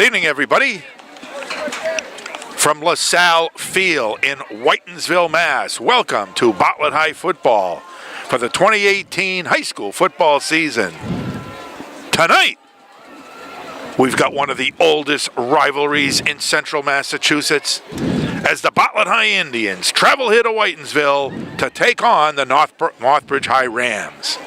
Good evening, everybody. From LaSalle Field in Whitensville, Mass. Welcome to Bartlett High Football for the 2018 high school football season. Tonight, we've got one of the oldest rivalries in central Massachusetts as the Bartlett High Indians travel here to Whitensville to take on the Northbridge High Rams.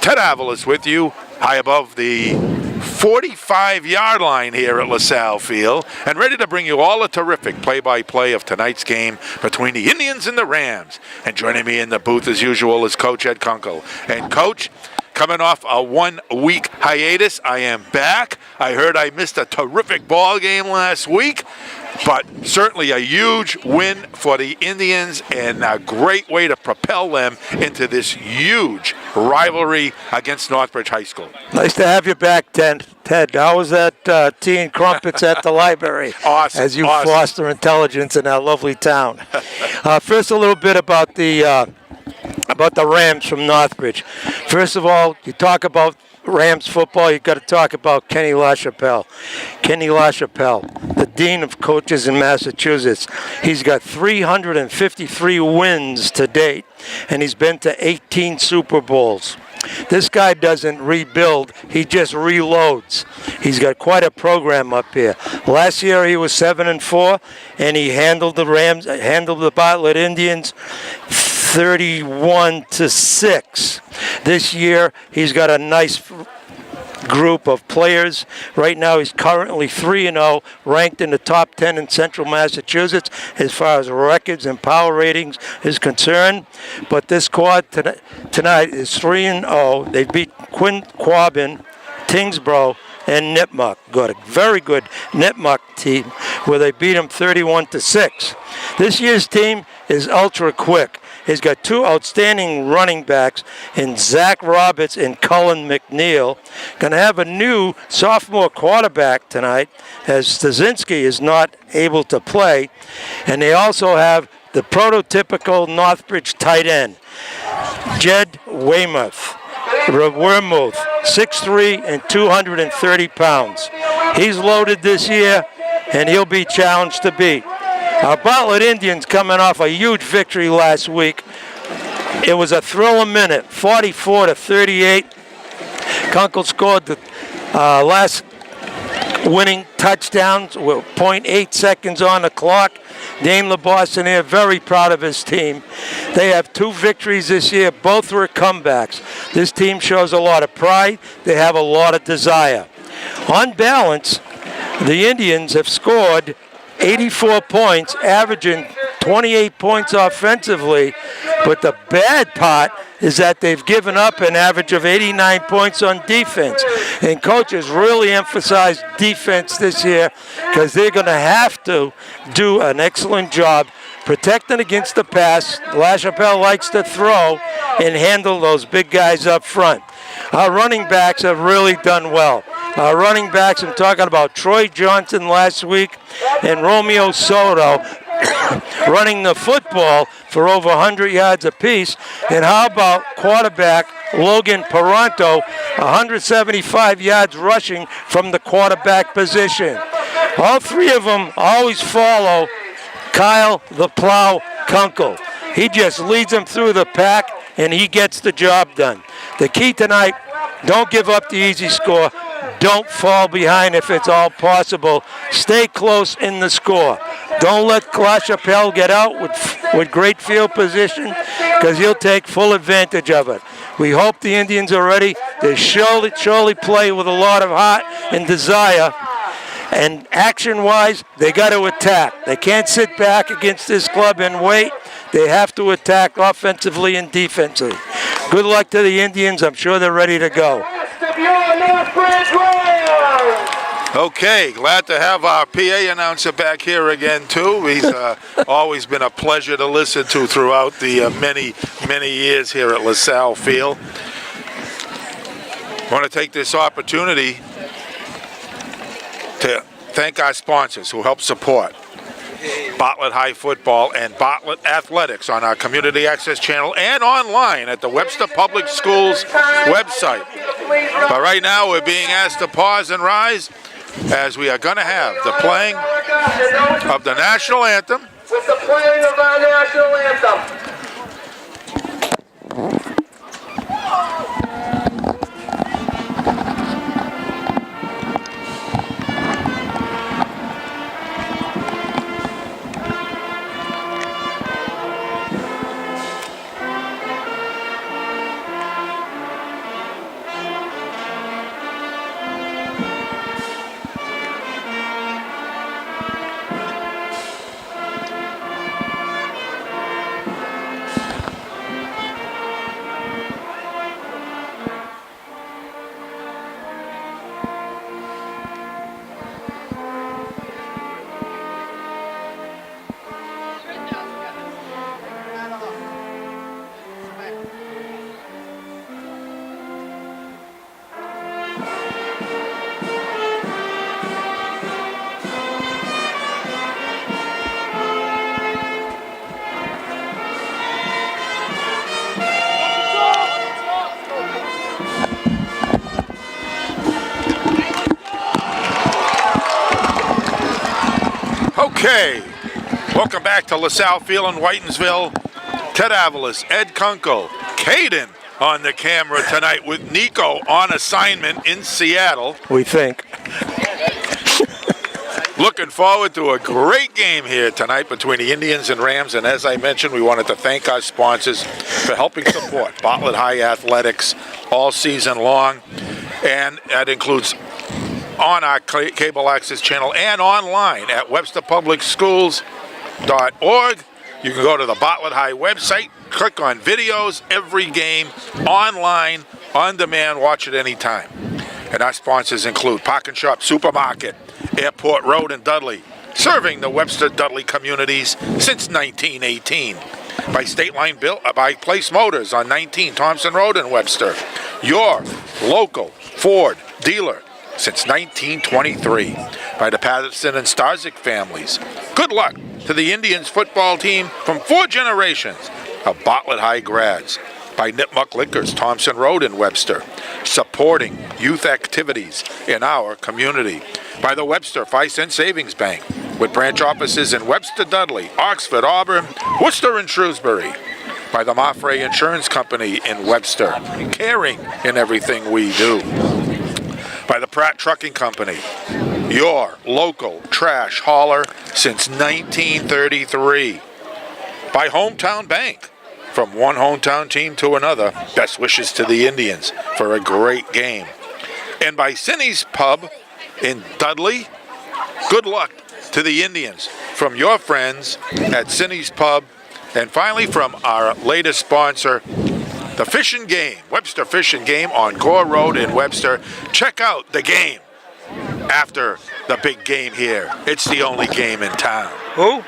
Ted Avalos with you, high above the 45-yard line here at LaSalle Field, and ready to bring you all a terrific play-by-play of tonight's game between the Indians and the Rams. And joining me in the booth as usual is Coach Ed Kunkel. And Coach, coming off a 1-week hiatus, I am back. I heard I missed a terrific ball game last week, but certainly a huge win for the Indians and a great way to propel them into this huge rivalry against Northbridge High School. Nice to have you back, Ted. How was that tea and crumpets at the library? Awesome. As you foster intelligence in our lovely town. First, a little bit about the Rams from Northbridge. First of all, you talk about Rams football, you've got to talk about Kenny LaChapelle. Kenny LaChapelle, the Dean of Coaches in Massachusetts. He's got 353 wins to date, and he's been to 18 Super Bowls. This guy doesn't rebuild, he just reloads. He's got quite a program up here. Last year he was 7-4, and he handled the Bartlett Indians 31-6. This year he's got a nice group of players. Right now he's currently 3-0, ranked in the top 10 in central Massachusetts as far as records and power ratings is concerned. But this squad tonight is 3-0. They beat Quabbin, Tingsboro, and Nipmuc. Got a very good Nipmuc team where they beat them 31-6. This year's team is ultra quick. He's got two outstanding running backs in Zach Roberts and Cullen McNeil. Going to have a new sophomore quarterback tonight as Stasinski is not able to play. And they also have the prototypical Northbridge tight end, Jed Weymouth, 6'3" and 230 pounds. He's loaded this year, and he'll be challenged to beat. Our Bartlett Indians coming off a huge victory last week. It was a thriller minute, 44-38. Kunkel scored the last winning touchdowns with 0.8 seconds on the clock. Dame LeBoston very proud of his team. They have 2 victories this year. Both were comebacks. This team shows a lot of pride. They have a lot of desire. On balance, the Indians have scored 84 points, averaging 28 points offensively. But the bad part is that they've given up an average of 89 points on defense. And coaches really emphasized defense this year because they're going to have to do an excellent job protecting against the pass. LaChapelle likes to throw and handle those big guys up front. Our running backs have really done well. Our running backs, I'm talking about Troy Johnson last week and Romeo Soto running the football for over 100 yards apiece. And how about quarterback Logan Paranto, 175 yards rushing from the quarterback position. All 3 of them always follow Kyle the Plow Kunkel. He just leads them through the pack, and he gets the job done. The key tonight, don't give up the easy score. Don't fall behind if it's all possible. Stay close in the score. Don't let LaChapelle get out with great field position because he'll take full advantage of it. We hope the Indians are ready. They surely play with a lot of heart and desire. And action-wise, they got to attack. They can't sit back against this club and wait. They have to attack offensively and defensively. Good luck to the Indians. I'm sure they're ready to go. Okay, glad to have our PA announcer back here again, too. He's always been a pleasure to listen to throughout the many years here at LaSalle Field. I want to take this opportunity to thank our sponsors who help support Bartlett High Football and Bartlett Athletics on our Community Access Channel and online at the Webster Public Schools website. But right now we're being asked to pause and rise as we are going to have the playing of the national anthem. With the playing of our national anthem. Okay, welcome back to LaSalle Field in Whitensville. Ted Avalos, Ed Kunkel, Caden on the camera tonight with Nico on assignment in Seattle. We think. Looking forward to a great game here tonight between the Indians and Rams. And as I mentioned, we wanted to thank our sponsors for helping support Bartlett High Athletics all season long. And that includes on our cable access channel and online at websterpublicschools.org. You can go to the Bartlett High website, click on videos, every game, online, on demand, watch it anytime. And our sponsors include Park and Shop Supermarket, Airport Road in Dudley, serving the Webster-Dudley communities since 1918. By State Line by Place Motors on 19 Thompson Road in Webster, your local Ford dealer since 1923. By the Patterson and Starzyk families. Good luck to the Indians football team from 4 generations of Bartlett High grads. By Nipmuc Liquors, Thompson Road in Webster, supporting youth activities in our community. By the Webster 5-cent Savings Bank, with branch offices in Webster, Dudley, Oxford, Auburn, Worcester, and Shrewsbury. By the Maffrey Insurance Company in Webster, caring in everything we do. By the Pratt Trucking Company, your local trash hauler since 1933. By Hometown Bank, from one hometown team to another, best wishes to the Indians for a great game. And by Cindy's Pub in Dudley, good luck to the Indians from your friends at Cindy's Pub. And finally, from our latest sponsor, the Fish and Game, Webster Fish and Game on Gore Road in Webster. Check out the game after the big game here. It's the only game in town. Who?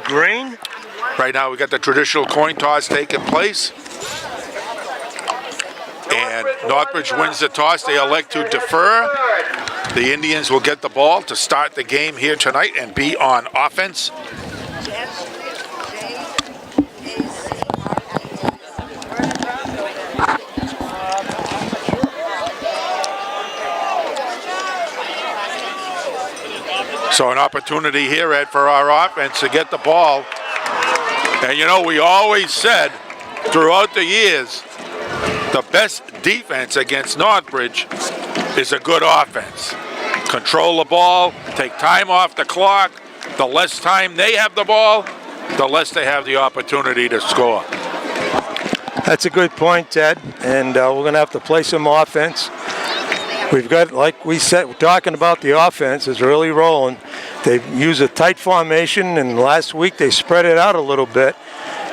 Green? Right now we got the traditional coin toss taking place. And Northbridge wins the toss. They elect to defer. The Indians will get the ball to start the game here tonight and be on offense. So an opportunity here, Ed, for our offense to get the ball. And you know, we always said throughout the years, the best defense against Northbridge is a good offense. Control the ball, take time off the clock. The less time they have the ball, the less they have the opportunity to score. That's a good point, Ted. And we're going to have to play some offense. We've got, like we said, talking about the offense is really rolling. They use a tight formation, and last week they spread it out a little bit,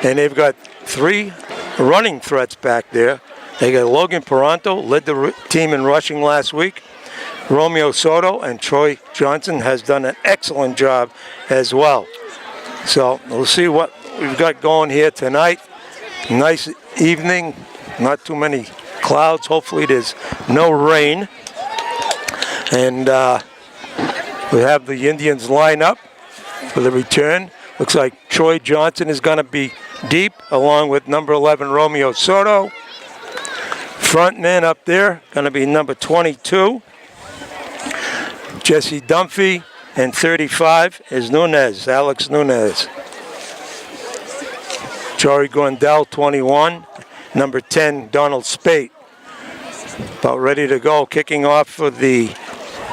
and they've got 3 running threats back there. They got Logan Peranto, led the team in rushing last week. Romeo Soto and Troy Johnson has done an excellent job as well. So we'll see what we've got going here tonight. Nice evening, not too many clouds. Hopefully there's no rain. And we have the Indians line up for the return. Looks like Troy Johnson is going to be deep, along with number 11 Romeo Soto. Front man up there going to be number 22 Jesse Dunphy, and 35 is Nunez, Alex Nunez. Jory Gondel, 21. Number 10, Donald Spate. About ready to go. Kicking off for the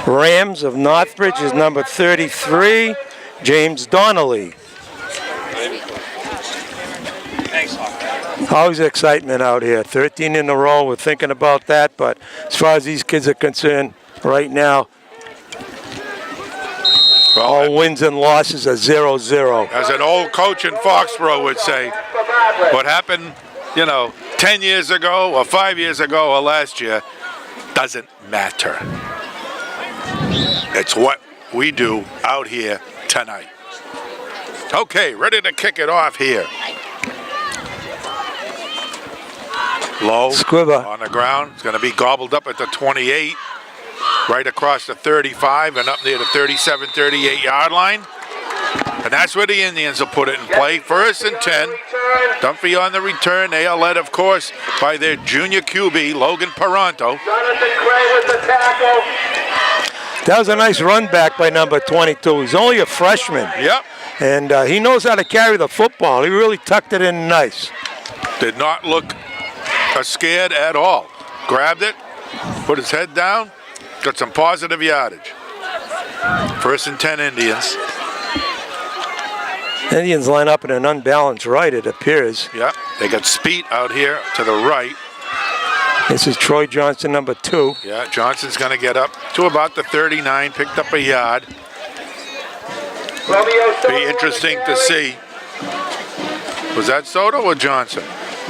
Rams of Northbridge is number 33, James Donnelly. Always excitement out here. 13 in a row. We're thinking about that, but as far as these kids are concerned, right now, all wins and losses are 0-0. As an old coach in Foxborough would say, what happened, 10 years ago or 5 years ago or last year doesn't matter. It's what we do out here tonight. Okay, ready to kick it off here. Low Squiba on the ground. It's going to be gobbled up at the 28, right across the 35 and up near the 37, 38 yard line. And that's where the Indians will put it in play. 1st and 10. Dunphy on the return. They are led, of course, by their junior QB, Logan Paranto. Jonathan Gray with the tackle. That was a nice run back by number 22. He's only a freshman. Yep. And he knows how to carry the football. He really tucked it in nice. Did not look scared at all. Grabbed it, put his head down, got some positive yardage. 1st and 10 Indians. Indians line up in an unbalanced right, it appears. Yep. They got Speed out here to the right. This is Troy Johnson, number 2. Yeah, Johnson's going to get up to about the 39, picked up a yard. Be interesting to see. Was that Soto or Johnson?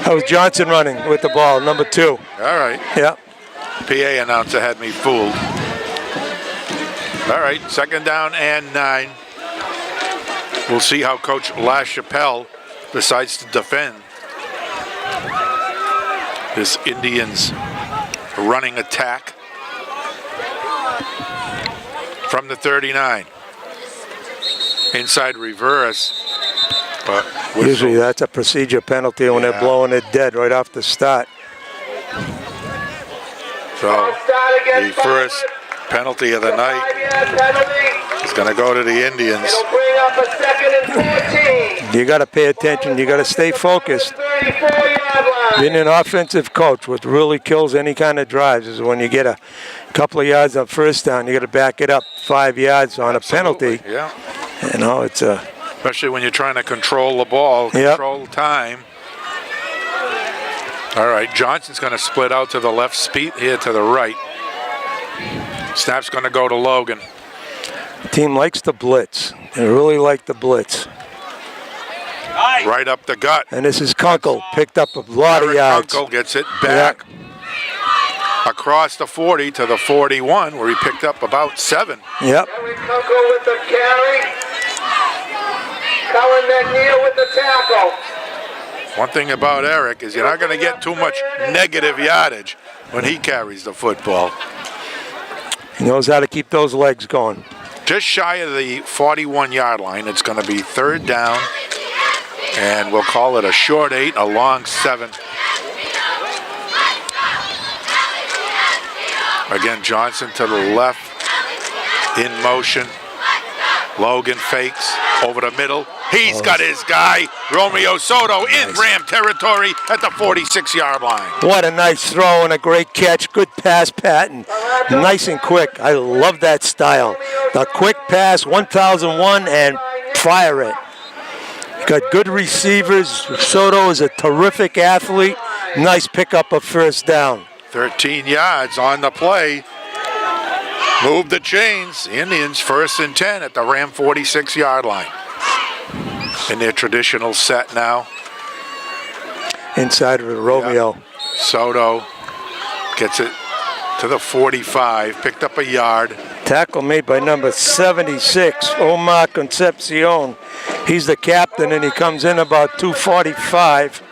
That was Johnson running with the ball, number 2. All right. Yeah. PA announcer had me fooled. All right, 2nd down and 9. We'll see how Coach LaChapelle decides to defend this Indians running attack from the 39. Inside reverse. But usually that's a procedure penalty when they're blowing it dead right off the start. So the first penalty of the night is going to go to the Indians. It'll bring up a 2nd and 14. You got to pay attention. You got to stay focused. 34-yard line. Being an offensive coach, what really kills any kind of drives is when you get a couple of yards on 1st down, you got to back it up 5 yards on Absolutely. a penalty. Yeah. It's a... Especially when you're trying to control the ball, control time. All right, Johnson's going to split out to the left, Speed here to the right. Snap's going to go to Logan. Team likes the blitz. They really like the blitz. Right up the gut. And this is Kunkel, picked up a lot of Eric yards. Kunkel gets it back across the 40 to the 41, where he picked up about 7. Yep. Eric Kunkel with the carry. Colin McNeil with the tackle. One thing about Eric is you're not going to get too much negative yardage when he carries the football. He knows how to keep those legs going. Just shy of the 41-yard line. It's going to be 3rd down, and we'll call it a short 8, a long 7. Again, Johnson to the left, in motion. Logan fakes over the middle. He's got his guy, Romeo Soto, in Ram territory at the 46-yard line. What a nice throw and a great catch. Good pass, Patton. Nice and quick. I love that style. The quick pass, 1001, and fire it. Got good receivers. Soto is a terrific athlete. Nice pickup of 1st down. 13 yards on the play. Move the chains. Indians 1st and 10 at the Ram 46-yard line. In their traditional set now. Inside of Romeo. Yep. Soto gets it to the 45. Picked up a yard. Tackle made by number 76, Omar Concepcion. He's the captain, and he comes in about 245.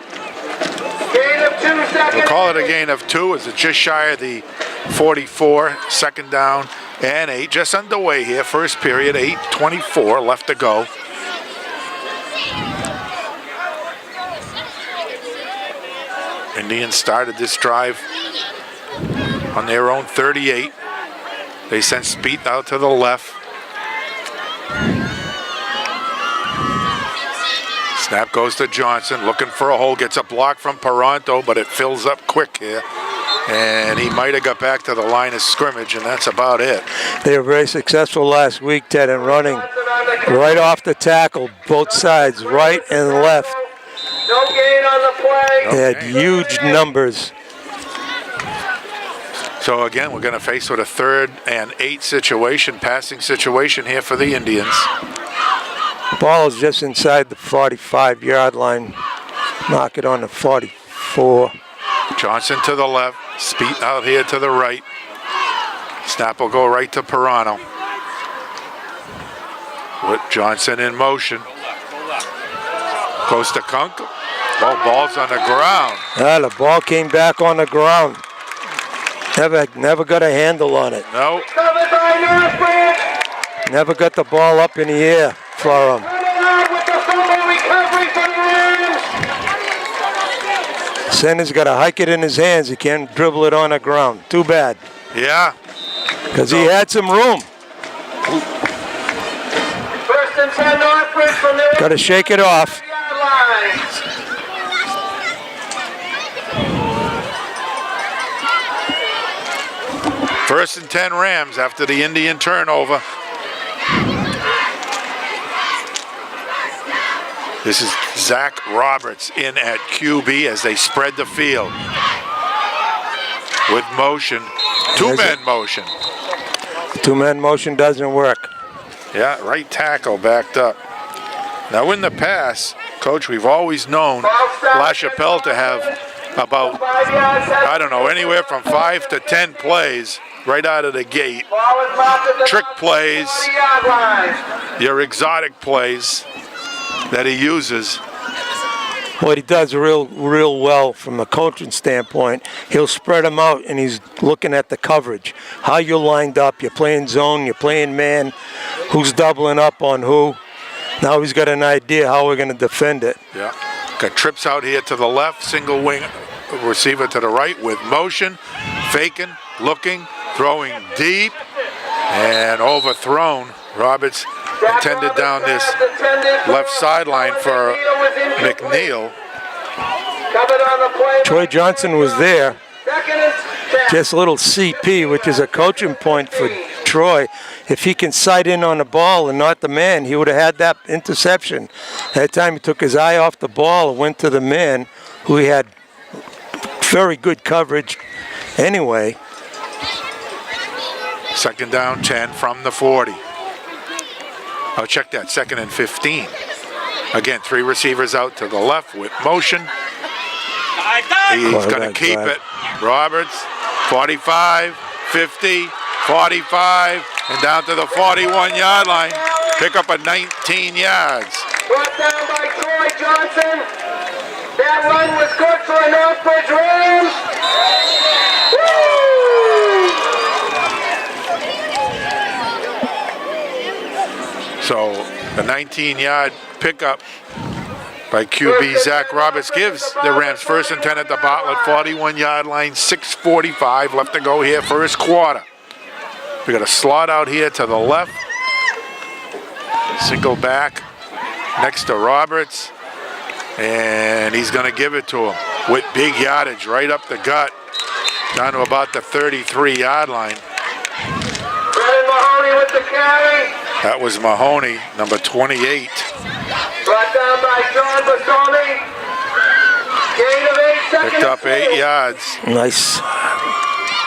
Gain of 2 seconds. We'll call it a gain of 2 as it's just shy of the 44. 2nd down and 8. Just underway here. First period, 8:24 left to go. Indians started this drive on their own 38. They send Spieth out to the left. Snap goes to Johnson, looking for a hole, gets a block from Paronto, but it fills up quick here. And he might have got back to the line of scrimmage, and that's about it. They were very successful last week, Ted, in running right off the tackle, both sides, right and left. No gain on the play. They had huge numbers. So again, we're going to face with a 3rd and 8 situation, passing situation here for the Indians. The ball is just inside the 45-yard line. Mark it on the 44. Johnson to the left, Spieth out here to the right. Snap will go right to Paronto. With Johnson in motion. Goes to Kunkel. Oh, ball's on the ground. The ball came back on the ground. Never got a handle on it. No. Covered by Northbridge. Never got the ball up in the air for him. Running out with the fumble recovery for the Rams. Sanders got to hike it in his hands. He can't dribble it on the ground. Too bad. Yeah. Because he had some room. 1st and 10 Northbridge from their Got to shake it off. yard line. First and 10 Rams after the Indian turnover. This is Zach Roberts in at QB as they spread the field. With motion, two-man motion. Two-man motion doesn't work. Yeah, right tackle backed up. Now in the past, Coach, we've always known LaChapelle to have about, I don't know, anywhere from 5 to 10 plays right out of the gate. Ball is marked at the Trick plays, 40-yard line. your exotic plays that he uses. What he does real well from a coaching standpoint, he'll spread them out and he's looking at the coverage. How you're lined up, you're playing zone, you're playing man, who's doubling up on who. Now he's got an idea how we're going to defend it. Yeah. Got trips out here to the left, single wing receiver to the right with motion, faking, looking, throwing deep, and overthrown. Roberts intended down this left sideline for McNeil. Covered on the play. Troy Johnson was there. 2nd and 10. Just a little CP, which is a coaching point for Troy. If he can sight in on the ball and not the man, he would have had that interception. That time he took his eye off the ball and went to the man, who he had very good coverage anyway. 2nd down, 10 from the 40. Oh, check that, 2nd and 15. Again, 3 receivers out to the left with motion. He's going to keep it. Roberts, 45, 50, 45, and down to the 41-yard line. Pick up a 19 yards. Brought down by Troy Johnson. That run was good for the Northbridge Rams. Woo! So the 19-yard pickup by QB Zach Roberts gives the Rams 1st and 10 at the Bartlett 41-yard line, 6:45 left to go here, first quarter. We got a slot out here to the left. Single back next to Roberts. And he's going to give it to him with big yardage right up the gut, down to about the 33-yard line. Brennan Mahoney with the carry. That was Mahoney, number 28. Brought down by Sean Bassoni. Gain of 8 seconds. Picked up 8 yards. Nice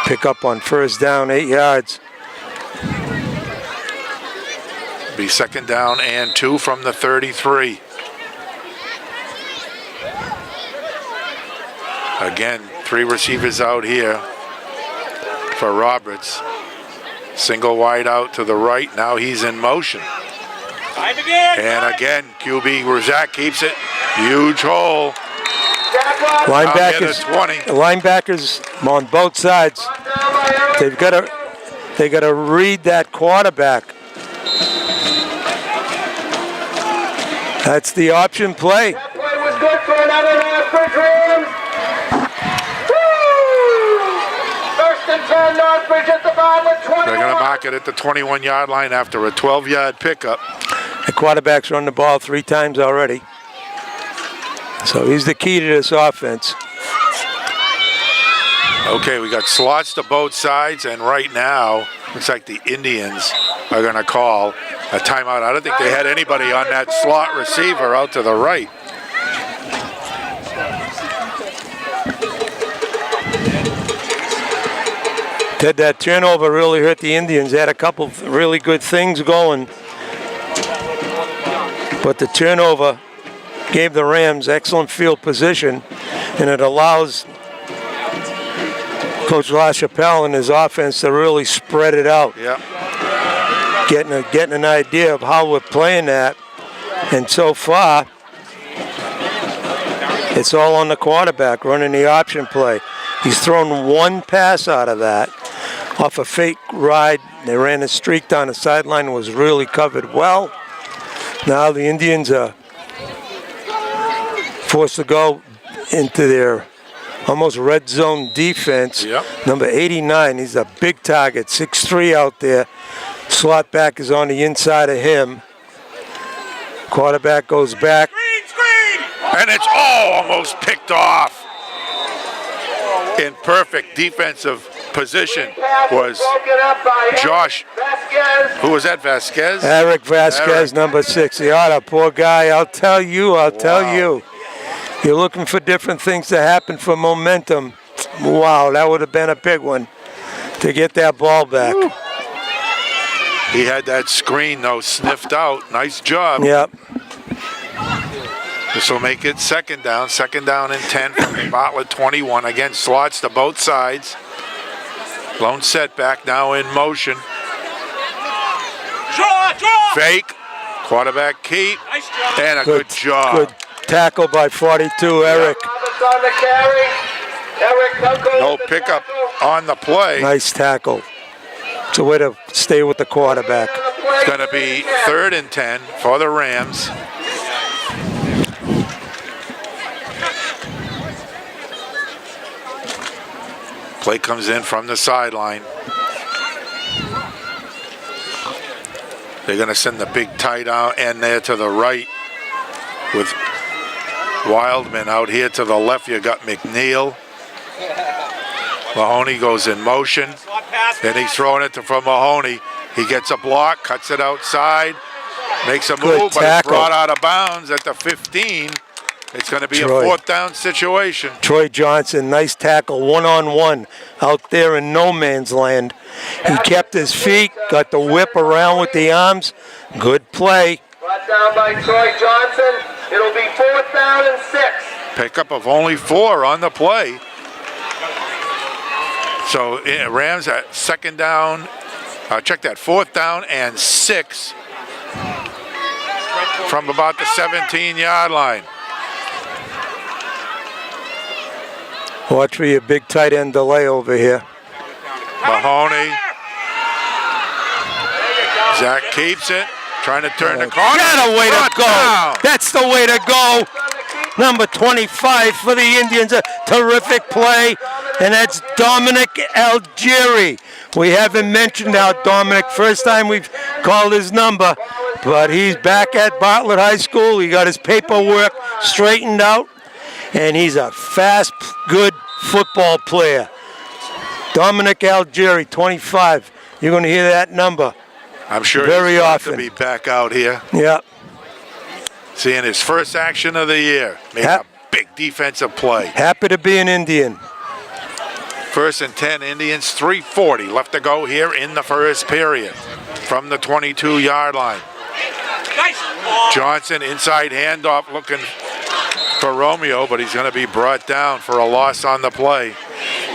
pick up on 1st down, 8 yards. Be 2nd down and 2 from the 33. Again, 3 receivers out here for Roberts. Single wide out to the right. Now he's in motion. And again, QB Zach keeps it. Huge hole. Linebackers, 20. linebackers on both sides. They got to read that quarterback. That's the option play. That play was good for another Northbridge Rams. Woo! 1st and 10 Northbridge at the bottom with 20. They're going to mark it at the 21-yard line after a 12-yard pickup. The quarterback's run the ball 3 times already. So he's the key to this offense. Okay, we got slots to both sides, and right now, looks like the Indians are going to call a timeout. I don't think they had anybody on that slot receiver out to the right. Ted, that turnover really hurt the Indians. They had a couple of really good things going, but the turnover gave the Rams excellent field position, and it allows Coach LaChapelle and his offense to really spread it out. Yeah. Getting an idea of how we're playing that, and so far, it's all on the quarterback running the option play. He's thrown 1 pass out of that off a fake ride. They ran a streak down the sideline, was really covered well. Now the Indians are forced to go into their almost red zone defense. Yep. Number 89, he's a big target, 6'3" out there. Slot back is on the inside of him. Quarterback goes back. And it's almost picked off. In perfect defensive position was Josh. Who was that, Vasquez? Eric Vasquez, Eric. number 6. The other poor guy, I'll tell you. You're looking for different things to happen for momentum. Wow, that would have been a big one to get that ball back. Woo. He had that screen, though, sniffed out. Nice job. Yep. This will make it second down and 10 from the Bartlett 21. Again, slots to both sides. Lone setback now in motion. Fake. Quarterback keep. And a good job. Good tackle by 42, Eric. No pickup on the play. Nice tackle. It's a way to stay with the quarterback. It's going to be 3rd and 10 for the Rams. Play comes in from the sideline. They're going to send the big tight end there to the right with Wildman out here to the left. You got McNeil. Mahoney goes in motion. Then he's throwing it from Mahoney. He gets a block, cuts it outside, makes a move, but it's brought out of bounds at the 15. It's going to be a 4th down situation. Troy Johnson, nice tackle, 1-on-1 out there in no man's land. He kept his feet, got the whip around with the arms. Good play. Brought down by Troy Johnson. It'll be 4th down and 6. Pickup of only 4 on the play. So Rams at 2nd down. Check that, 4th down and 6 from about the 17-yard line. Watch for your big tight end delay over here. Mahoney. Zach keeps it, trying to turn the corner. That's the way to go. That's the way to go. Number 25 for the Indians, a terrific play, and that's Dominic Algieri. We haven't mentioned how Dominic, first time we've called his number, but he's back at Bartlett High School. He got his paperwork straightened out, and he's a fast, good football player. Dominic Algieri, 25. You're going to hear that number. I'm sure very he's often to be back out here. Yep. Seeing his first action of the year. Made a big defensive play. Happy to be an Indian. 1st and 10 Indians, 3:40 left to go here in the first period from the 22-yard line. Johnson inside handoff looking for Romeo, but he's going to be brought down for a loss on the play.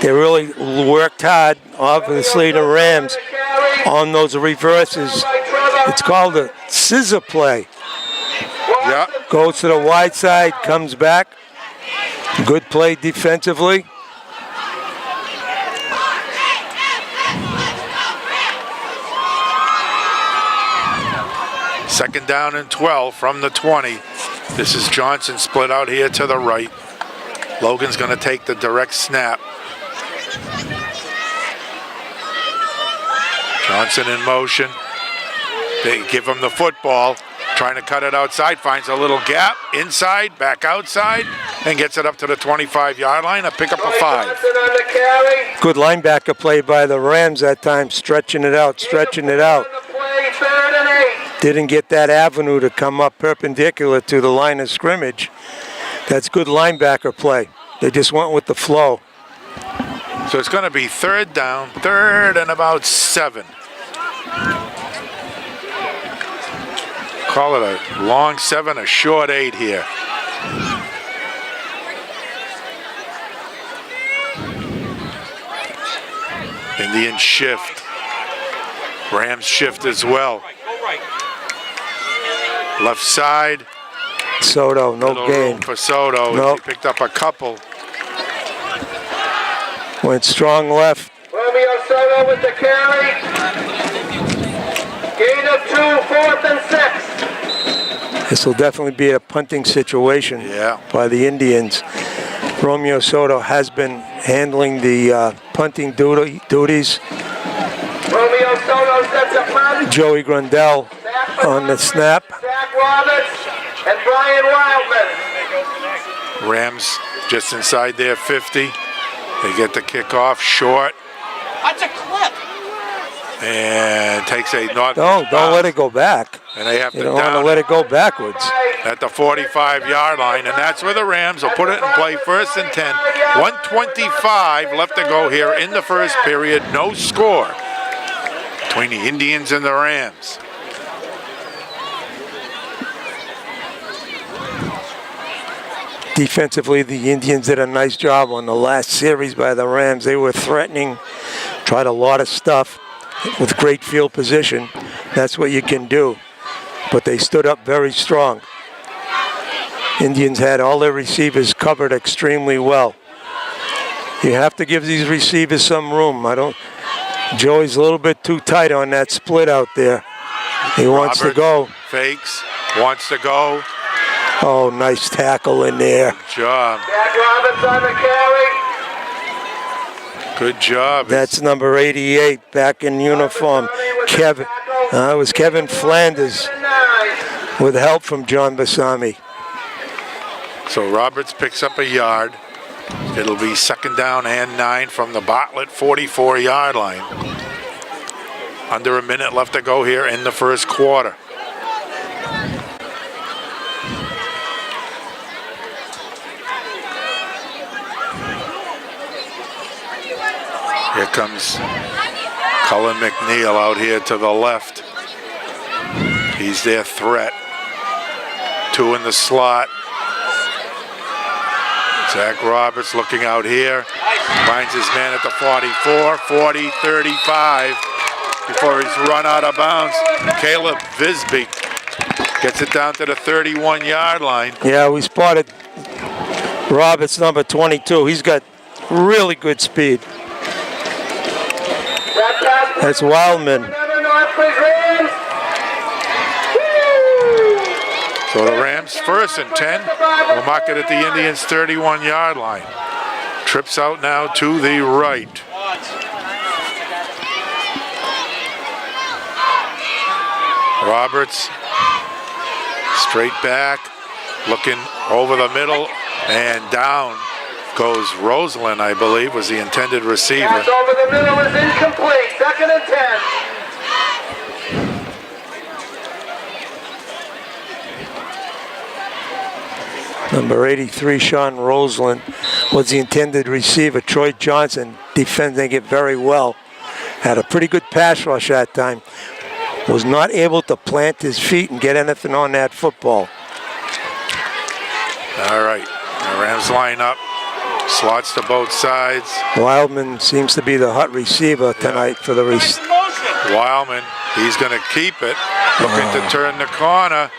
They really worked hard, obviously, the Rams, on those reverses. It's called a scissor play. Yeah. Goes to the wide side, comes back. Good play defensively. Second down and 12 from the 20. This is Johnson split out here to the right. Logan's going to take the direct snap. Johnson in motion. They give him the football. Trying to cut it outside. Finds a little gap. Inside. Back outside. And gets it up to the 25-yard line. A pick up a 5. Johnson on the carry. Good linebacker play by the Rams that time, stretching it out, stretching it out. On the play, 3rd and 8. Didn't get that avenue to come up perpendicular to the line of scrimmage. That's good linebacker play. They just went with the flow. So it's going to be 3rd down. 3rd and about 7. Call it a long 7, a short 8 here. Indian shift. Rams shift as well. Left side. Soto, no Little gain. room for Soto. Nope. He picked up a couple. Went strong left. Romeo Soto with the carry. Gain of 2, 4th and 6. This will definitely be a punting situation Yeah. by the Indians. Romeo Soto has been handling the punting duties. Romeo Soto sets a punt. Joey Grundell on the snap. Zach Roberts and Brian Wildman. Rams just inside their 50. They get the kickoff short. That's a clip. And takes a not. Don't let it go back. And they have to You don't want to down let it go backwards. at the 45-yard line, and that's where the Rams will put it in play. 1st and 10. 1:25 left to go here in the first period. No score between the Indians and the Rams. Defensively, the Indians did a nice job on the last series by the Rams. They were threatening, tried a lot of stuff with great field position. That's what you can do. But they stood up very strong. Indians had all their receivers covered extremely well. You have to give these receivers some room. Joey's a little bit too tight on that split out there. He wants to Roberts go. Fakes, wants to go. Oh, nice tackle in there. Good job. Zach Roberts on the carry. Good job. That's number 88 back in uniform. Kevin. It was Kevin Flanders And 9. with help from John Bassami. So Roberts picks up a yard. It'll be 2nd down and 9 from the Bartlett 44-yard line. Under a minute left to go here in the first quarter. Here comes Cullen McNeil out here to the left. He's their threat. 2 in the slot. Zach Roberts looking out here. Finds his man at the 44, 40, 35 before he's run out of bounds. Caleb Visby gets it down to the 31-yard line. Yeah, we spotted Roberts, number 22. He's got really good speed. That pass That's Wildman. another Northbridge Rams. So the Rams 1st and 10 will mark it at the Indians' 31-yard line. Trips out now to the right. Roberts straight back, looking over the middle, and down goes Roseland, I believe, was the intended receiver. Pass over the middle is incomplete. 2nd and 10. Number 83, Sean Roseland, was the intended receiver. Troy Johnson defending it very well. Had a pretty good pass rush that time. Was not able to plant his feet and get anything on that football. All right, the Rams line up, slots to both sides. Wildman seems to be the hot receiver tonight for the Wildman, he's going to keep it, looking to turn the corner.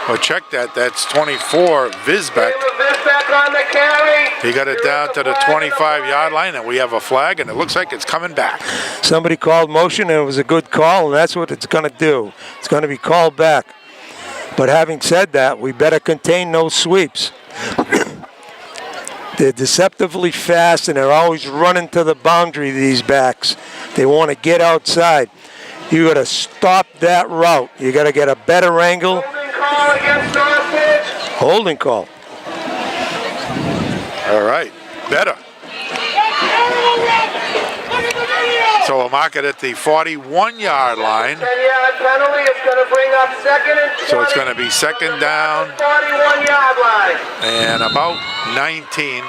Oh, check that. That's 24, Visbeck. Visbeck on the carry. He got it down to the 25-yard line, and we have a flag, and it looks like it's coming back. Somebody called motion, and it was a good call, and that's what it's going to do. It's going to be called back. But having said that, we better contain those sweeps. They're deceptively fast, and they're always running to the boundary, these backs. They want to get outside. You got to stop that route. You got to get a better angle. Holding call against Northridge. Holding call. All right, better. So we'll mark it at the 41-yard line. 10-yard penalty. It's going to bring up 2nd and 20. So it's going to be 2nd down 41-yard line. and about 19.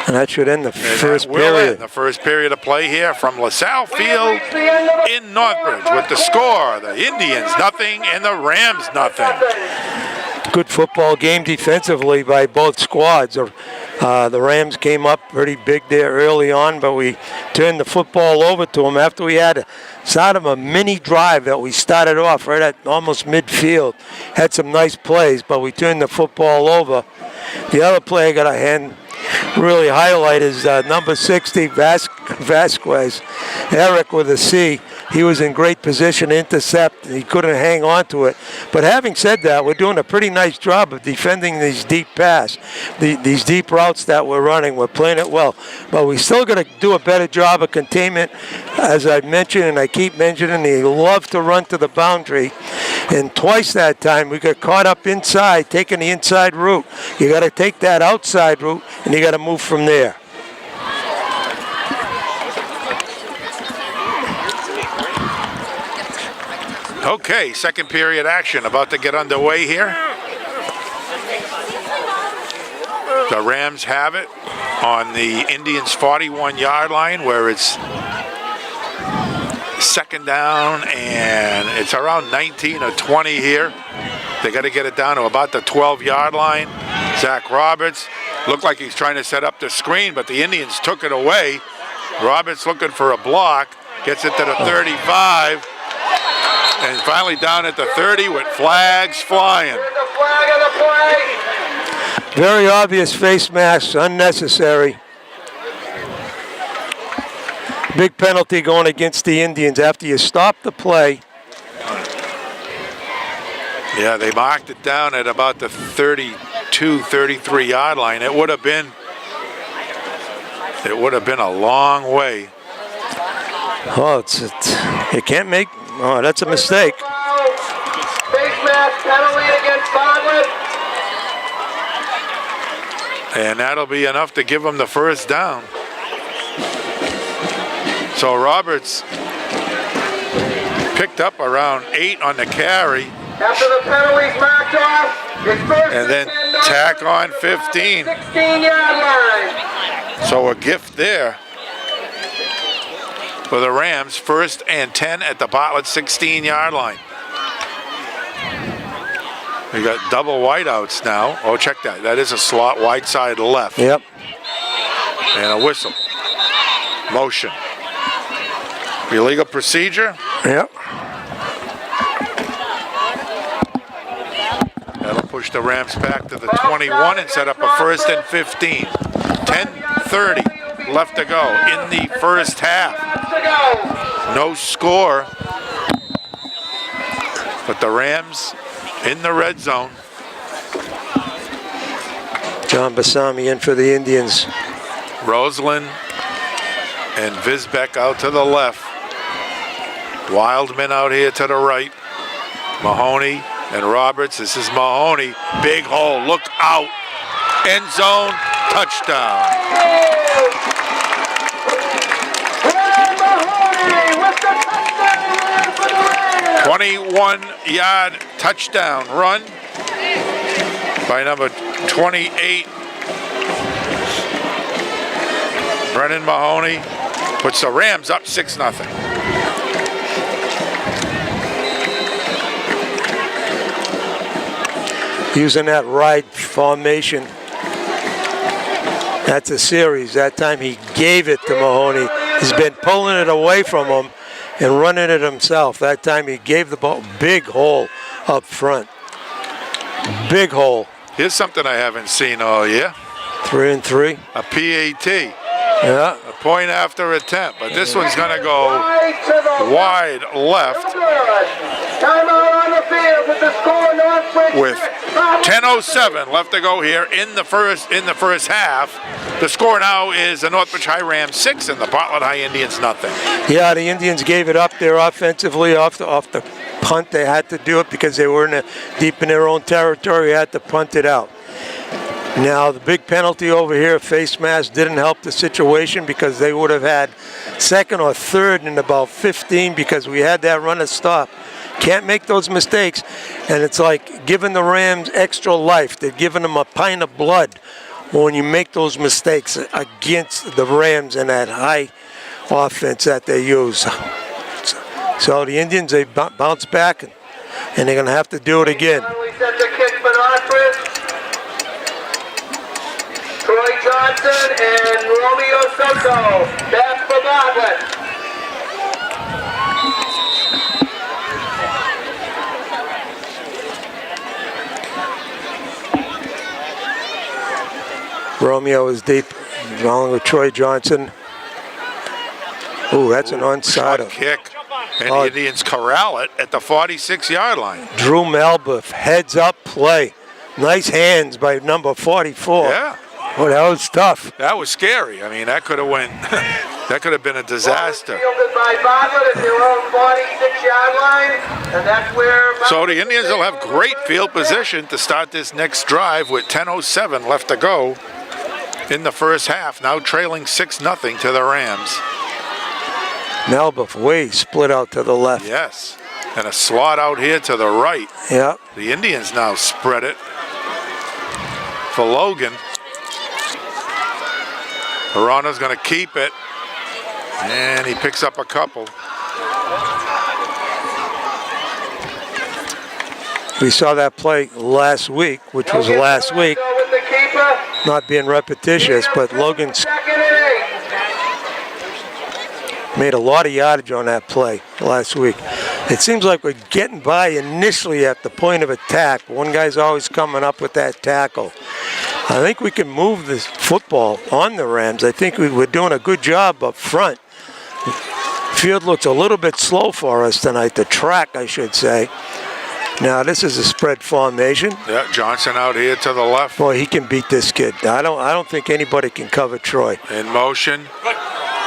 And that should end the And first that will end period. the first period of play here from LaSalle Field Reach the end of the in Northbridge with the score: the Indians nothing and the Rams nothing. Good football game defensively by both squads. The Rams came up pretty big there early on, but we turned the football over to them after we had sort of a mini drive that we started off right at almost midfield. Had some nice plays, but we turned the football over. The other play I got to really highlight is number 60, Vasquez. Eric with a C. He was in great position to intercept. He couldn't hang on to it. But having said that, we're doing a pretty nice job of defending these deep pass, these deep routes that we're running. We're playing it well. But we still got to do a better job of containment. As I mentioned, and I keep mentioning, they love to run to the boundary. And twice that time, we got caught up inside, taking the inside route. You got to take that outside route, and you got to move from there. Okay, second period action about to get underway here. The Rams have it on the Indians' 41-yard line where it's 2nd down and it's around 19 or 20 here. They got to get it down to about the 12-yard line. Zach Roberts looked like he's trying to set up the screen, but the Indians took it away. Roberts looking for a block, gets it to the 35. And finally down at the 30 with flags flying. Here's the flag of the play. Very obvious face masks, unnecessary. Big penalty going against the Indians after you stop the play. Yeah, they marked it down at about the 32, 33-yard line. It would have been a long way. Oh, you can't make. Oh, that's a mistake. Face mask penalty against Bartlett. And that'll be enough to give them the first down. So Roberts picked up around 8 on the carry. After the penalty's marked off, it's first And then and 10 tack on 15. 16-yard line. So a gift there for the Rams, 1st and 10 at the Bartlett 16-yard line. We got double wideouts now. Oh, check that. That is a slot wide side left. Yep. And a whistle. Motion. Illegal procedure. Yep. That'll push the Rams back to the 21 and set up a 1st and 15. 10:30 left to go in the first half. No score, but the Rams in the red zone. John Bassami in for the Indians. Roseland and Visbeck out to the left. Wildman out here to the right. Mahoney and Roberts. This is Mahoney. Big hole. Look out. End zone. Touchdown. 21-yard touchdown run by number 28, Brennan Mahoney, puts the Rams up 6-0. Using that ride formation. That's a series. That time he gave it to Mahoney. He's been pulling it away from him and running it himself. That time he gave the ball. Big hole up front. Big hole. Here's something I haven't seen all year. 3 and 3. A PAT. Yeah. A point after attempt. But this one's going to go wide left Timeout on the field with the score Northbridge with 10:07 left to go here in the first half. The score now is the Northbridge High Rams 6 and the Bartlett High Indians nothing. Yeah, the Indians gave it up there offensively off the punt. They had to do it because they were deep in their own territory. They had to punt it out. Now, the big penalty over here, face mask, didn't help the situation because they would have had second or third in about 15 because we had that runner stop. Can't make those mistakes. And it's like giving the Rams extra life. They're giving them a pint of blood when you make those mistakes against the Rams and that high offense that they use. So the Indians, they bounce back, and they're going to have to do it again. Troy Johnson and Romeo Soto. That's for Bartlett. Romeo is deep, along with Troy Johnson. Ooh, that's an onside. Shot kick, and the Indians corral it at the 46-yard line. Drew Melba, heads up play. Nice hands by number 44. Yeah. Oh, that was tough. That was scary. I mean, that could have went. That could have been a disaster. Fielded by Bartlett at their own 46-yard line, and that's where. So the Indians will have great field position to start this next drive with 10:07 left to go in the first half. Now trailing 6-0 to the Rams. Melba way split out to the left. Yes, and a slot out here to the right. Yeah. The Indians now spread it for Logan. Arana's going to keep it, and he picks up a couple. We saw that play last week, which was last week. Not being repetitious, but Logan made a lot of yardage on that play last week. It seems like we're getting by initially at the point of attack. One guy's always coming up with that tackle. I think we can move this football on the Rams. I think we're doing a good job up front. Field looks a little bit slow for us tonight, the track, I should say. Now, this is a spread formation. Yeah, Johnson out here to the left. Boy, he can beat this kid. I don't think anybody can cover Troy. In motion.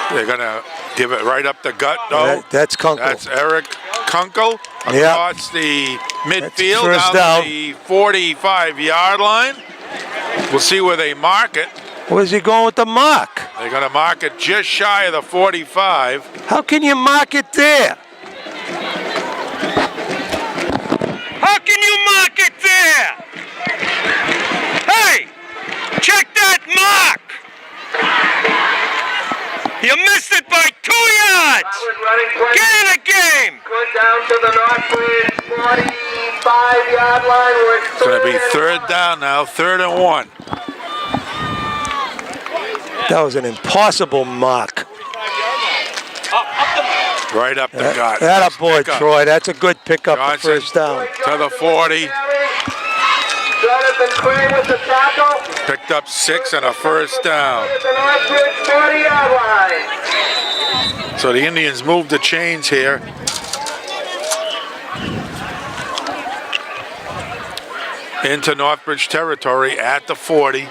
They're going to give it right up the gut, though. That's Kunkel. That's Eric Kunkel across the midfield down to the 45-yard line. We'll see where they mark it. Where's he going with the mark? They're going to mark it just shy of the 45. How can you mark it there? How can you mark it there? Hey, check that mark. You missed it by 2 yards. Get in the game. Good down to the Northbridge 45-yard line. It's going to be third down now, 3rd and 1. That was an impossible mark. Right up the gut. That a boy, Troy. That's a good pickup for first down. To the 40. Jonathan Crane with the tackle. Picked up 6 and a first down. At the Northbridge 40-yard line. So the Indians move the chains here. Into Northbridge territory at the 40.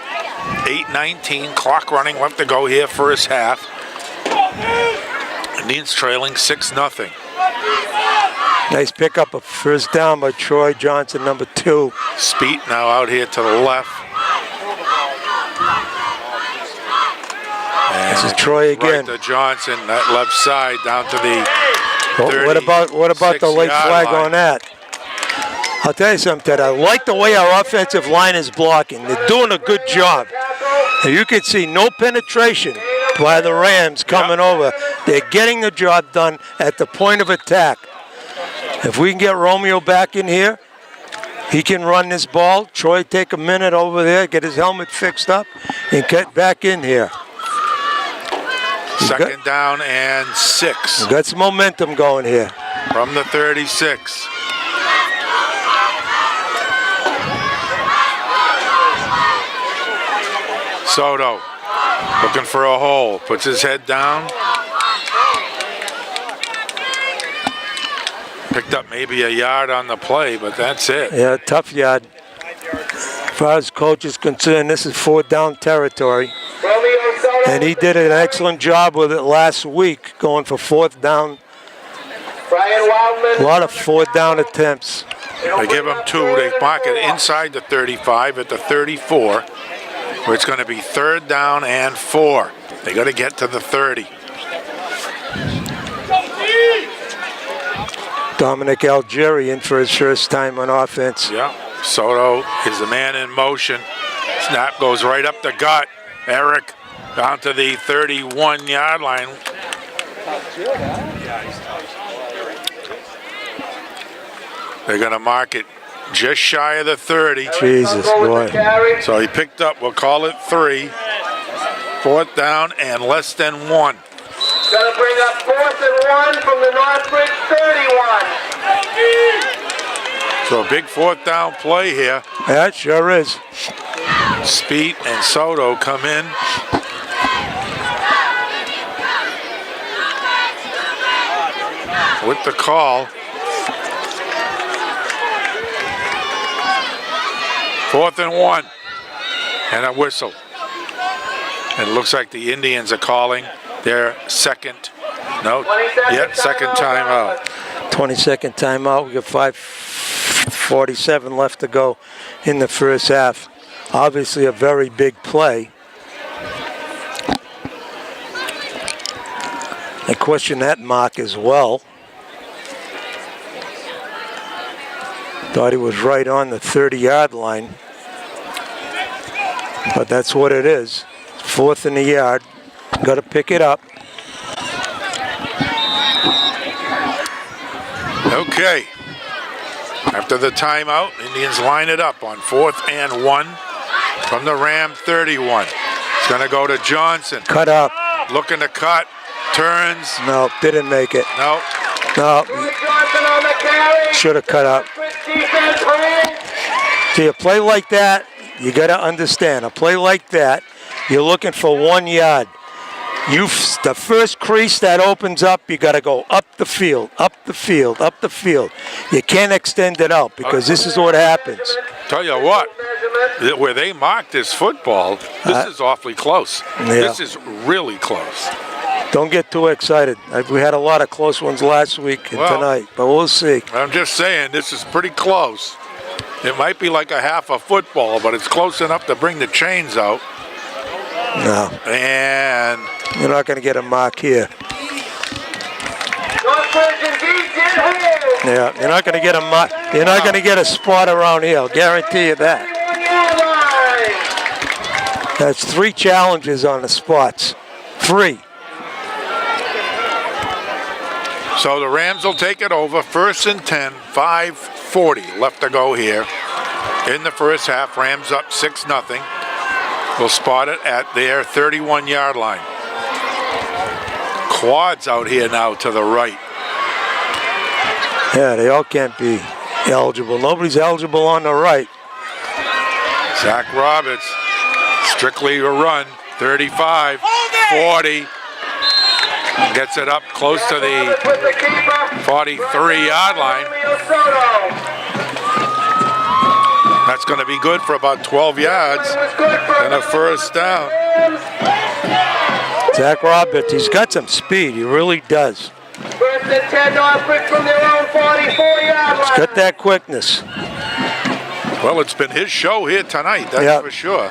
8:19, clock running, left to go here, first half. Indians trailing 6-0. Nice pickup of first down by Troy Johnson, number 2. Speed now out here to the left. And this is Troy again. Right to Johnson, that left side down to the 30. What about the late flag on that? I'll tell you something, Ted. I like the way our offensive line is blocking. They're doing a good job. And you can see no penetration by the Rams coming over. They're getting the job done at the point of attack. If we can get Romeo back in here, he can run this ball. Troy take a minute over there, get his helmet fixed up, and get back in here. Second down and 6. Got some momentum going here. From the 36. Soto looking for a hole, puts his head down. Picked up maybe a yard on the play, but that's it. Yeah, tough yard. far as coach is concerned, this is 4th down territory. Romeo Soto. And he did an excellent job with it last week, going for 4th down. Brian Wildman. A lot of 4th down attempts. They give them 2. They mark it inside the 35 at the 34, where it's going to be 3rd down and 4. They got to get to the 30. Dominic Algieri in for his first time on offense. Yeah, Soto is the man in motion. Snap goes right up the gut. Eric down to the 31-yard line. They're going to mark it just shy of the 30. Jesus, boy. So he picked up, we'll call it 3. 4th down and less than 1. Going to bring up 4th and 1 from the Northbridge 31. So a big 4th down play here. That sure is. Speed and Soto come in. With the call. 4th and 1. And a whistle. And it looks like the Indians are calling their second timeout. 22nd timeout. We got 5:47 left to go in the first half. Obviously a very big play. I question that mark as well. Thought he was right on the 30-yard line. But that's what it is. 4th in the yard. Got to pick it up. Okay. After the timeout, Indians line it up on 4th and 1 from the Ram 31. It's going to go to Johnson. Cut up. Looking to cut. Turns. No, didn't make it. No. No, Johnson on the carry. should have cut up. Defense ran. See, a play like that, you got to understand. A play like that, you're looking for 1 yard. The first crease that opens up, you got to go up the field, up the field, up the field. You can't extend it out because this is what happens. Tell you what, where they marked this football, this is awfully close. Yeah. This is really close. Don't get too excited. We had a lot of close ones last week and Well, tonight, but we'll see. I'm just saying, this is pretty close. It might be like a half a football, but it's close enough to bring the chains out. No, And you're not going to get a mark here. Northbridge indeed did hold. Yeah, you're not going to get a mark. You're not going to get a spot around here. I'll guarantee you that. 31-yard line. That's 3 challenges on the spots. 3. so the Rams will take it over. 1st and 10, 5:40 left to go here. In the first half, Rams up 6-0. We'll spot it at their 31-yard line. Quads out here now to the right. Yeah, they all can't be eligible. Nobody's eligible on the right. Zach Roberts, strictly a run, 35, 40. Gets it up close to the 43-yard line. That's going to be good for about 12 yards and a first down. Zach Roberts, he's got some speed. He really does. 1st and 10, Northbridge from their own 44-yard line. Got that quickness. Well, it's been his show here tonight, that's Yeah. for sure.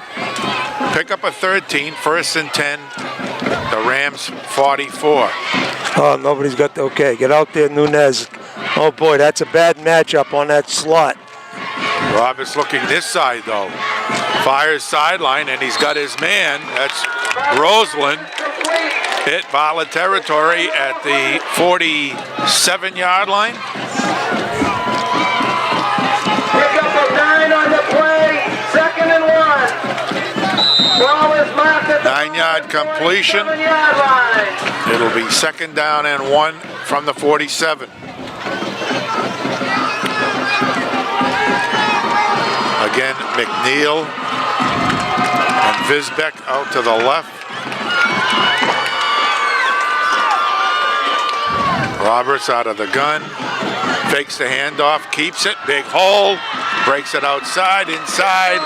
Pick up a 13, 1st and 10, the Rams 44. Oh, nobody's got the, okay, get out there, Nunez. Oh boy, that's a bad matchup on that slot. Roberts looking this side though. Fires sideline and he's got his man, that's Roseland. Hit Bala territory at the 47-yard line. Pick up a 9 on the play. 2nd and 1. Ball is marked at the 9-yard completion. 7-yard line. It'll be 2nd down and 1 from the 47. Again, McNeil and Visbeck out to the left. Roberts out of the gun. Fakes the handoff, keeps it. Big hole. Breaks it outside, inside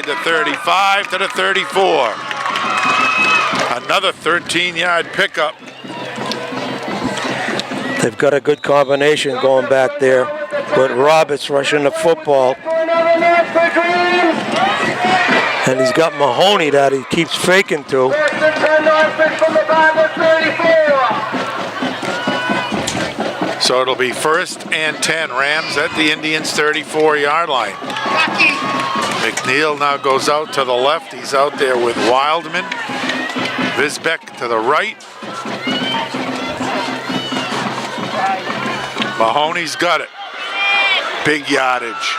the 35 to the 34. Another 13-yard pickup. They've got a good combination going back there with Roberts rushing the football. And he's got Mahoney that he keeps faking to. So it'll be 1st and 10. Rams at the Indians' 34-yard line. McNeil now goes out to the left. He's out there with Wildman. Visbeck to the right. Mahoney's got it. Big yardage.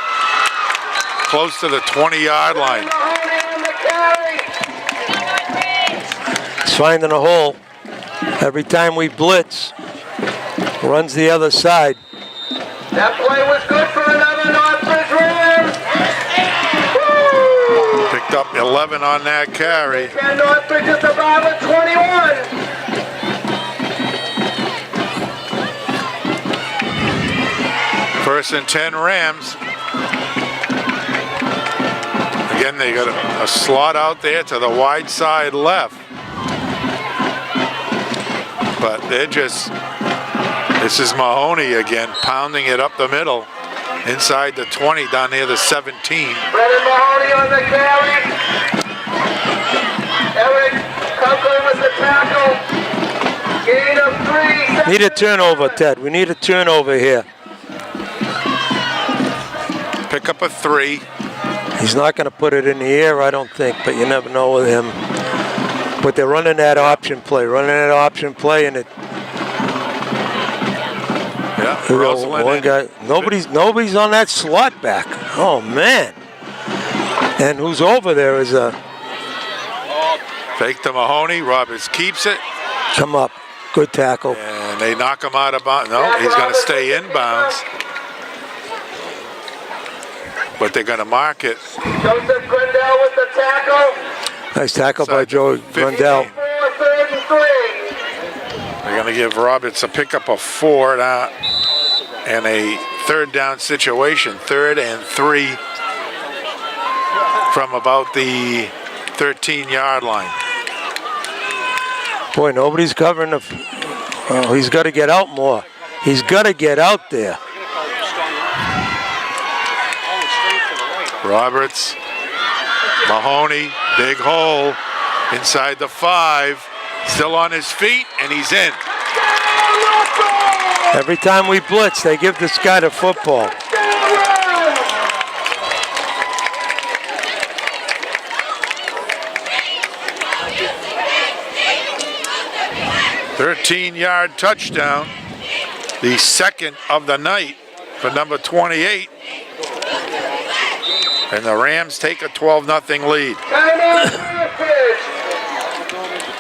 Close to the 20-yard line. He's finding a hole. Every time we blitz, runs the other side. That play was good for another Northbridge Rams. Picked up 11 on that carry. And Northbridge is about at 21. First and 10 Rams. Again, they got a slot out there to the wide side left. But they're just, this is Mahoney again, pounding it up the middle. Inside the 20, down near the 17. Brennan Mahoney on the carry. Eric Coughlin with the tackle. Gain of 3. Need a turnover, Ted. We need a turnover here. Pick up a 3. He's not going to put it in the air, I don't think, but you never know with him. But they're running that option play, and it. Yeah, Roseland one guy. Nobody's on that slot back. Oh man! And who's over there is a. Fake to Mahoney. Roberts keeps it. Come up, good tackle. And they knock him out of bounds. No, he's going to stay inbounds. But they're going to mark it. Joseph Grandel with the tackle. Nice tackle by Joe Grandel. 3rd and 3. They're going to give Roberts a pickup of 4 now, and a 3rd down situation. 3rd and 3 from about the 13-yard line. Boy, nobody's covering the. Oh, he's got to get out more. He's got to get out there. Roberts, Mahoney, big hole inside the 5. Still on his feet, and he's in. Every time we blitz, they give this guy the football. "13-yard touchdown, the 2nd of the night for number 28. And the Rams take a 12-0 lead.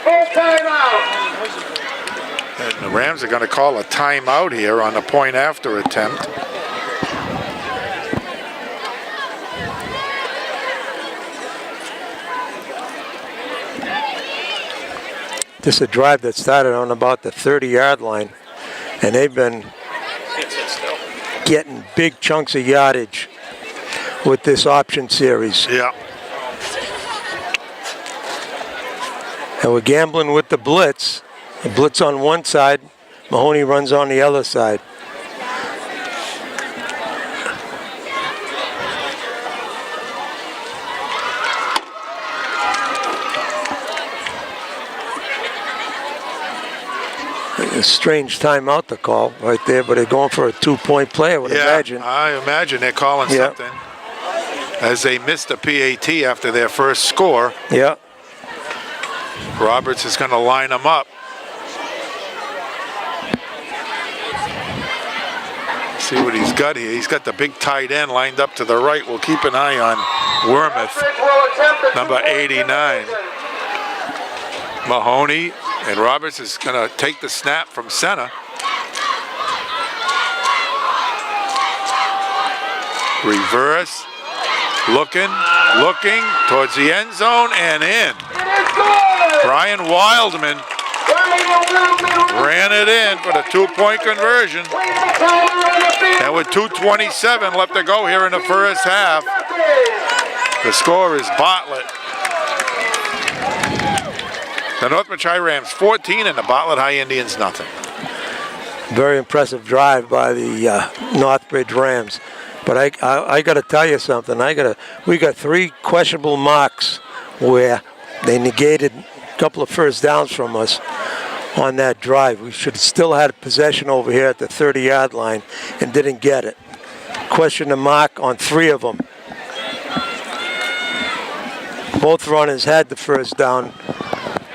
Full timeout. And the Rams are going to call a timeout here on the point after attempt. This is a drive that started on about the 30-yard line, and they've been getting big chunks of yardage with this option series. Yeah. And we're gambling with the blitz. The blitz on one side, Mahoney runs on the other side. A strange timeout to call right there, but they're going for a 2-point play, I would imagine. I imagine they're calling something. As they missed a PAT after their first score. Yeah. Roberts is going to line them up. See what he's got here. He's got the big tight end lined up to the right. We'll keep an eye on Wormuth, number 89. Mahoney, and Roberts is going to take the snap from center. Reverse, looking towards the end zone and in. Brian Wildman Ran it in for the 2-point conversion. And with 2:27 left to go here in the first half, the score is Bartlett. The Northbridge High Rams 14 and the Bartlett High Indians nothing. Very impressive drive by the Northbridge Rams. But I got to tell you something. We got 3 questionable marks where they negated a couple of first downs from us on that drive. We should have still had possession over here at the 30-yard line and didn't get it. Question the mark on 3 of them. Both runners had the first down.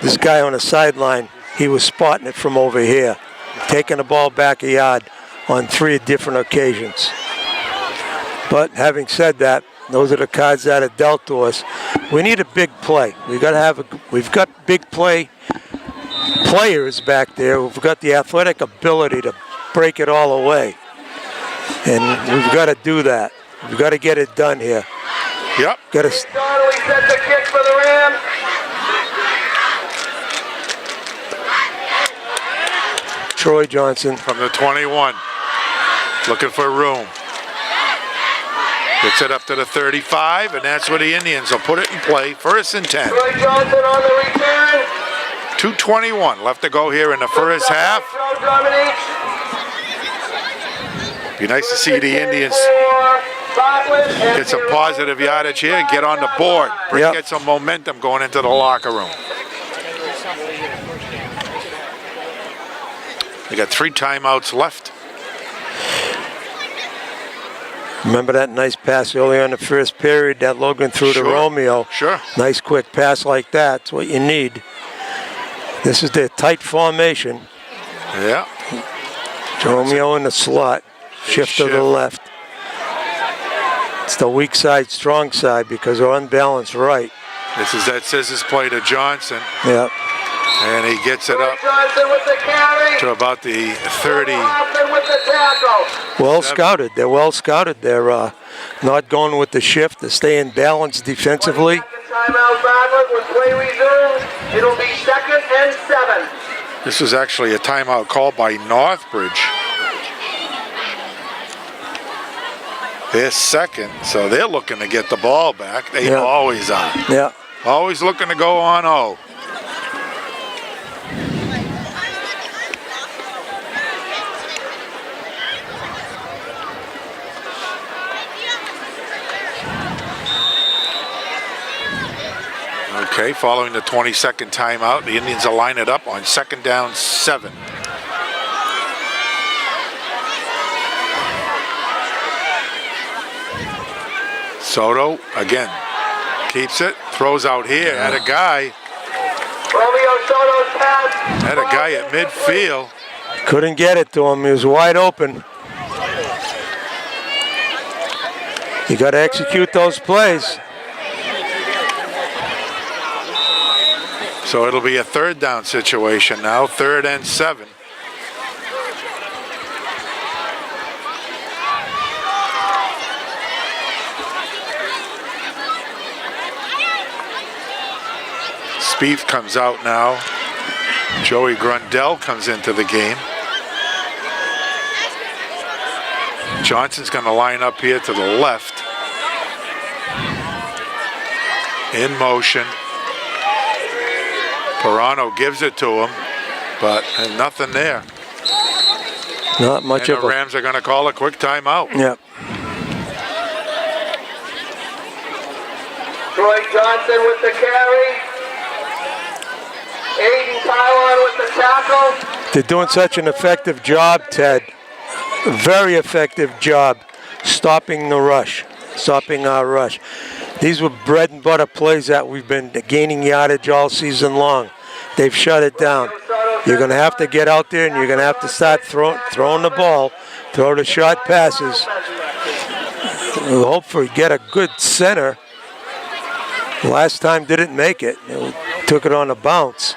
This guy on the sideline, he was spotting it from over here, taking the ball back a yard on 3 different occasions. But having said that, those are the cards that are dealt to us. We need a big play. We've got big players back there. We've got the athletic ability to break it all away. And we've got to do that. We've got to get it done here. Yep. Donnelly set the kick for the Rams. Troy Johnson. From the 21. Looking for room. Gets it up to the 35, and that's where the Indians will put it in play. 1st and 10. Troy Johnson on the return. 2:21 left to go here in the first half. Be nice to see the Indians get some positive yardage here, get on the board, get some momentum going into the locker room. They got 3 timeouts left. Remember that nice pass early on the first period that Logan threw to Romeo? Sure. Nice quick pass like that. That's what you need. This is the tight formation. Yeah. Romeo in the slot. Shift to the left. It's the weak side, strong side because they're unbalanced right. This is that scissors play to Johnson. Yep. And he gets it up to about the 30. Well scouted. They're well scouted. They're not going with the shift. They're staying balanced defensively. Timeout Bartlett. When play resumes, it'll be 2nd and 7. This was actually a timeout called by Northbridge. They're second, so they're looking to get the ball back. They always are. Yeah. Always looking to go on 0. Okay, following the 22nd timeout, the Indians will line it up on 2nd down 7. Soto, again, keeps it, throws out here, had a guy. Romeo Soto's pass. Had a guy at midfield. Couldn't get it to him. He was wide open. You got to execute those plays. So it'll be a 3rd down situation now, 3rd and 7. Spieth comes out now. Joey Grundell comes into the game. Johnson's going to line up here to the left. In motion. Pirano gives it to him, but nothing there. Not much and of the a... Rams are going to call a quick timeout. Yep. Troy Johnson with the carry. Aiden Pylon with the tackle. They're doing such an effective job, Ted. A very effective job stopping the rush, stopping our rush. These were bread and butter plays that we've been gaining yardage all season long. They've shut it down. You're going to have to get out there and you're going to have to start throwing the ball, throw the short passes. We'll hopefully get a good center. Last time didn't make it. Took it on a bounce.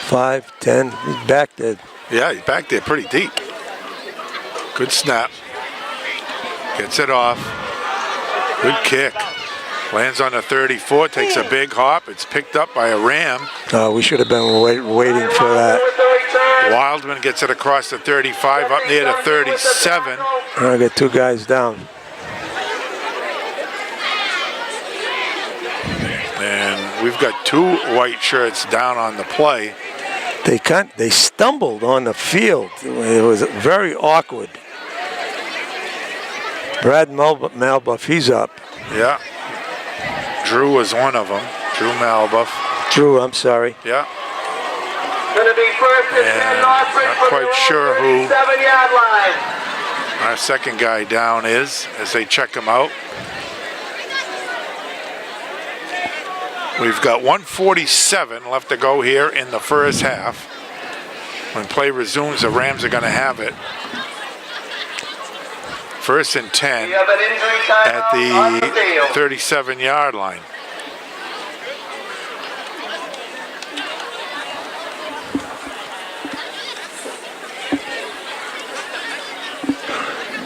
5, 10, he's back there. Yeah, he's back there pretty deep. Good snap. Gets it off. Good kick. Lands on the 34, takes a big hop. It's picked up by a Ram. We should have been waiting for that. Wildman gets it across the 35, up near the 37. I got two guys down. And we've got two white shirts down on the play. They stumbled on the field. It was very awkward. Brad Malbuff, he's up. Yeah. Drew was one of them. Drew Malbuff. Drew, I'm sorry. Yeah. Going to be first and 10 Northbridge not from quite the sure who 7-yard line. our second guy down is as they check him out. We've got 1:47 left to go here in the first half. When play resumes, the Rams are going to have it. First and 10 We have an injury timeout at on the the field. 37-yard line.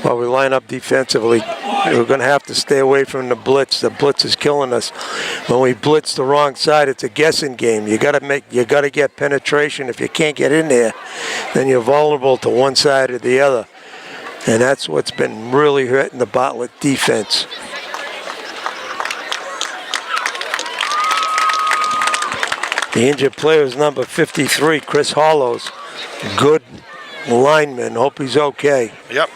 Well, we line up defensively. We're going to have to stay away from the blitz. The blitz is killing us. When we blitz the wrong side, it's a guessing game. You got to get penetration. If you can't get in there, then you're vulnerable to one side or the other. And that's what's been really hurting the Bartlett defense. The injured player is number 53, Chris Hollows. Good lineman. Hope he's okay. Yep.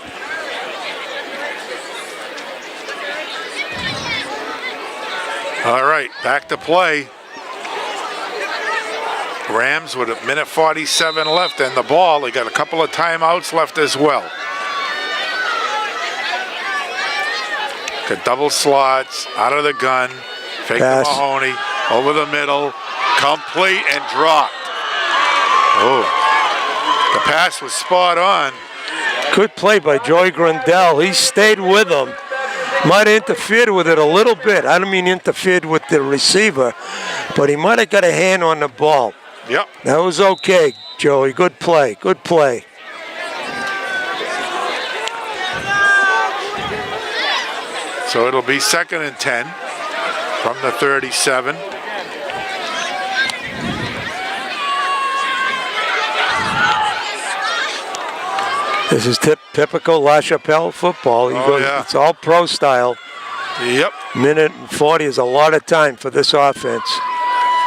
All right, back to play. Rams with a minute 47 left and the ball. They got a couple of timeouts left as well. Got double slots, out of the gun. Fake to Mahoney, over the middle, complete and dropped. Oh, the pass was spot on. Good play by Joey Grundell. He stayed with him. Might have interfered with it a little bit. I don't mean interfered with the receiver, but he might have got a hand on the ball. Yep. That was okay, Joey. Good play. Good play. So it'll be 2nd and 10 from the 37. This is typical La Chapelle football. Yeah. It's all pro style. Yep. Minute and 40 is a lot of time for this offense.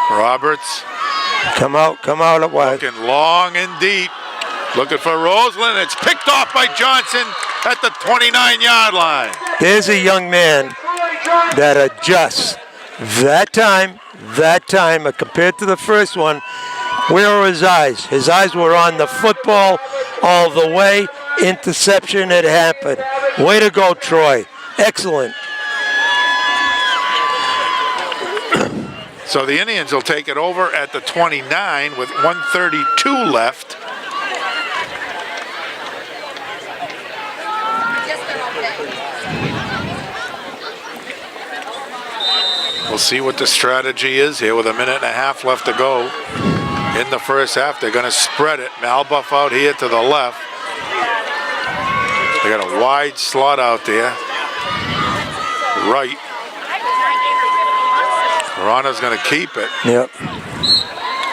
Roberts. Come out at wide. Looking long and deep. Looking for Roseland. It's picked off by Johnson at the 29-yard line. There's a young man that adjusts. That time, compared to the first one, where are his eyes? His eyes were on the football all the way. Interception had happened. Way to go, Troy. Excellent. So the Indians will take it over at the 29 with 1:32 left. We'll see what the strategy is here with a minute and a half left to go in the first half. They're going to spread it. Malbuff out here to the left. They got a wide slot out there. Right. Verano's going to keep it. Yep.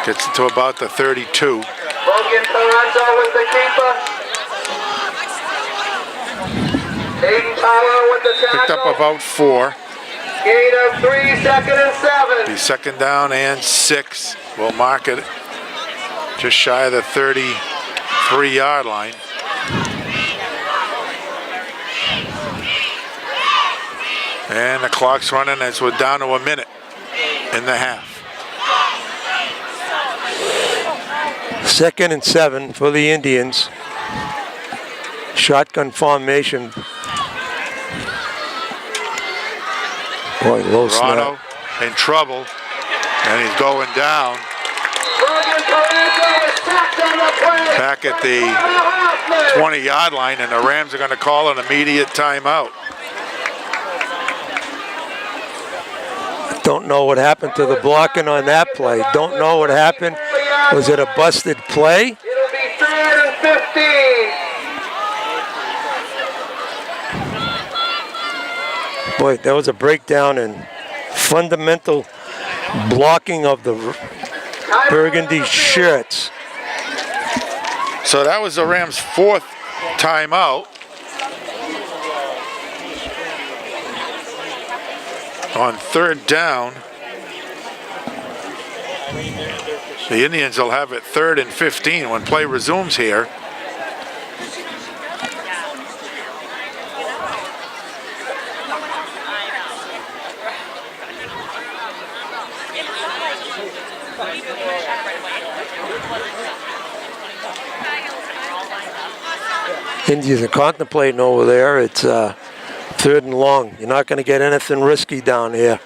Gets it to about the 32. Logan Toronto with the keeper. Aiden Powell with the tackle. Picked up about 4. Gain of 3, 2nd and 7. Be 2nd down and 6. We'll mark it just shy of the 33-yard line. And the clock's running as we're down to a minute in the half. 2nd and 7 for the Indians. Shotgun formation. Boy, low Verano snap. in trouble, and he's going down. Logan Toronto is tapped on the play. Back at the 20-yard line, and the Rams are going to call an immediate timeout. Don't know what happened to the blocking on that play. Don't know what happened. Was it a busted play? It'll be 3rd and 15. Boy, that was a breakdown in fundamental blocking of the burgundy shirts. So that was the Rams' fourth timeout. On third down, the Indians will have it 3rd and 15 when play resumes here. Indians are contemplating over there. It's 3rd and long. You're not going to get anything risky down here.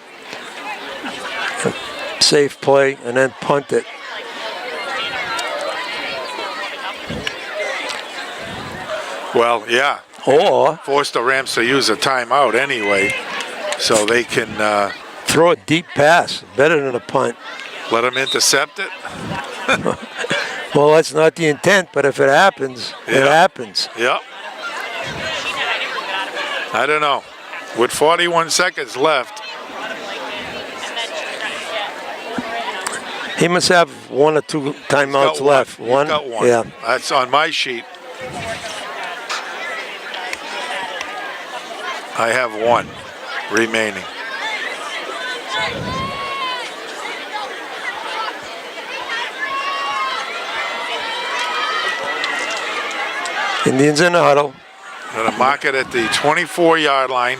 Safe play and then punt it. Well, yeah. Or Force the Rams to use a timeout anyway, so they can throw a deep pass. Better than a punt. let them intercept it. Well, that's not the intent, but if it happens, it Yeah. happens. Yep. I don't know. With 41 seconds left, He must have 1 or 2 timeouts got left. He's got one. Yeah. That's on my sheet. I have 1 remaining. Indians in the huddle. Going to mark it at the 24-yard line.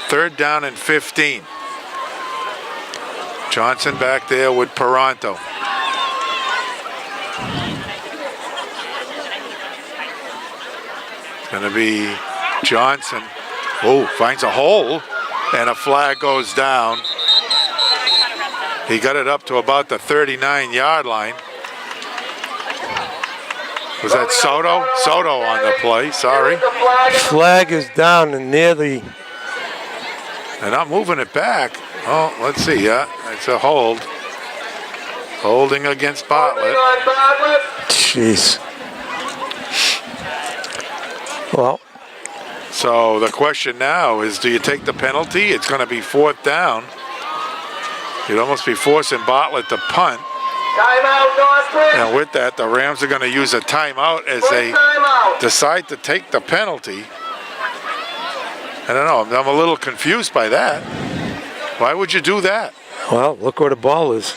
3rd down and 15. Johnson back there with Paranto. It's going to be Johnson. Oh, finds a hole, and a flag goes down. He got it up to about the 39-yard line. Was that Soto? Soto on the play, sorry. Flag is down and near the. They're not moving it back. Oh, let's see. Yeah, it's a hold. Holding against Bartlett. Jeez. Well, So the question now is, do you take the penalty? It's going to be 4th down. You'd almost be forcing Bartlett to punt. Timeout, Northbridge. And with that, the Rams are going to use a timeout as they Timeout. decide to take the penalty. I don't know. I'm a little confused by that. Why would you do that? well, look where the ball is.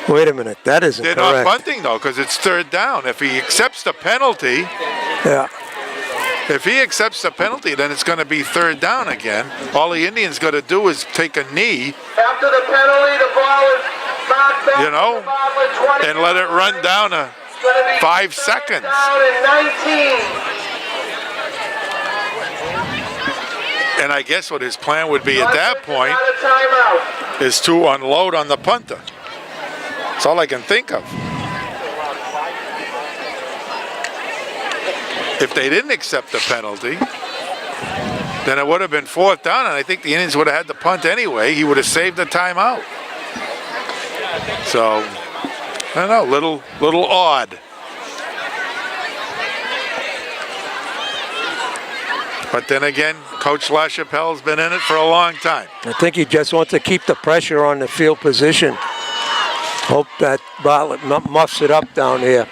Wait a minute, that isn't They're correct. not punting, though, because it's 3rd down. If he accepts the penalty, Yeah. If he accepts the penalty, then it's going to be 3rd down again. All the Indians got to do is take a knee, After the penalty, the ball is knocked back. You know, to the Bartlett 20. and let it run down to It's gonna be 5 3rd seconds. Down and 19. And I guess what his plan would be at that point Out of timeout. is to unload on the punter. That's all I can think of. If they didn't accept the penalty, then it would have been 4th down, and I think the Indians would have had the punt anyway. He would have saved the timeout. So, I don't know, little odd. But then again, Coach LaChapelle's been in it for a long time. I think he just wants to keep the pressure on the field position. Hope that Bartlett muffs it up down here.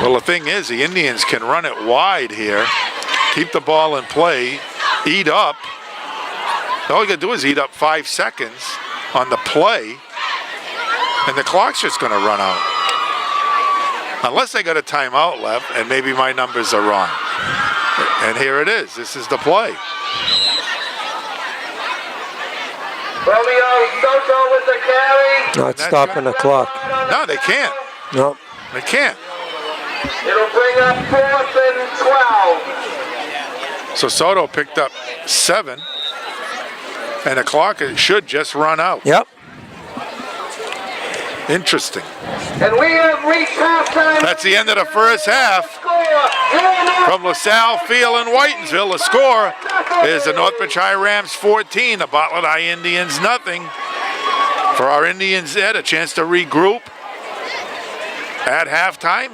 Well, the thing is, the Indians can run it wide here, keep the ball in play, eat up. All you got to do is eat up 5 seconds on the play, and the clock's just going to run out. Unless they got a timeout left, and maybe my numbers are wrong. And here it is. This is the play. Romeo Soto with the carry. Not That's stopping the clock. No, they can't. No. They can't. It'll bring up 4th and 12. So Soto picked up 7, and the clock should just run out. Yep. Interesting. And we have reached halftime. That's the end of the first half. From LaSalle Field in Whitensville, the score is the Northbridge High Rams 14, the Bartlett High Indians nothing. For our Indians, Ed, a chance to regroup at halftime.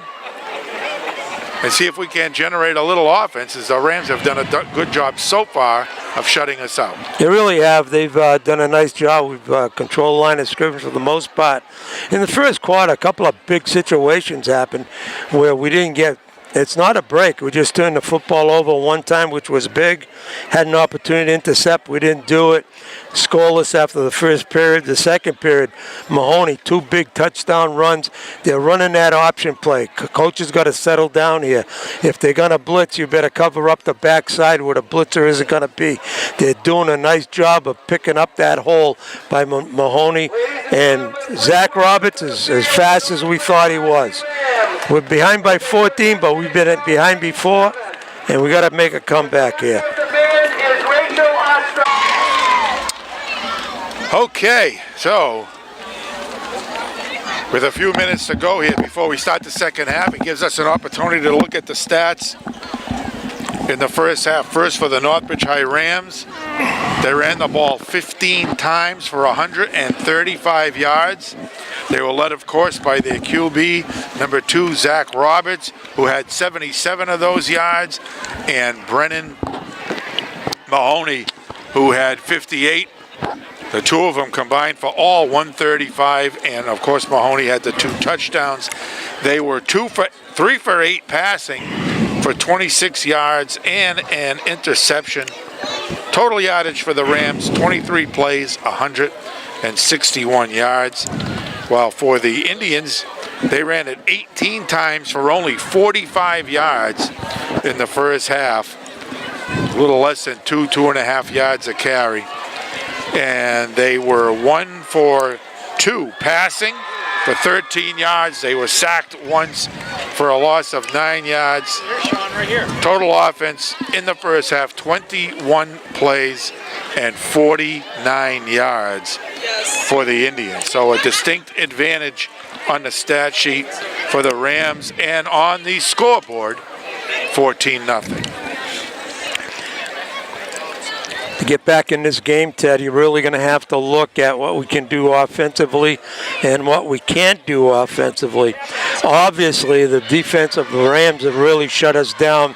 and see if we can generate a little offense, as the Rams have done a good job so far of shutting us out. They really have. They've done a nice job. We've controlled the line of scrimmage for the most part. In the first quarter, a couple of big situations happened where we didn't get. It's not a break. We just turned the football over one time, which was big. Had an opportunity to intercept. We didn't do it. Scoreless after the first period. The second period, Mahoney, 2 big touchdown runs. They're running that option play. Coach has got to settle down here. If they're going to blitz, you better cover up the backside where the blitzer isn't going to be. They're doing a nice job of picking up that hole by Mahoney. And Zach Roberts is as fast as we thought he was. We're behind by 14, but we've been behind before, and we got to make a comeback here. Okay, so with a few minutes to go here before we start the second half, it gives us an opportunity to look at the stats in the first half. First, for the Northbridge High Rams, they ran the ball 15 times for 135 yards. They were led, of course, by their QB, number 2, Zach Roberts, who had 77 of those yards, and Brennan Mahoney, who had 58. The two of them combined for all 135, and of course Mahoney had the 2 touchdowns. They were 3 for 8 passing for 26 yards and an interception. Total yardage for the Rams, 23 plays, 161 yards. While for the Indians, they ran it 18 times for only 45 yards in the first half. A little less than 2.5 yards a carry. And they were 1 for 2 passing for 13 yards. They were sacked once for a loss of 9 yards. Total offense in the first half, 21 plays and 49 yards for the Indians. So a distinct advantage on the stat sheet for the Rams, and on the scoreboard, 14-0. To get back in this game, Ted, you're really going to have to look at what we can do offensively and what we can't do offensively. Obviously, the defense of the Rams have really shut us down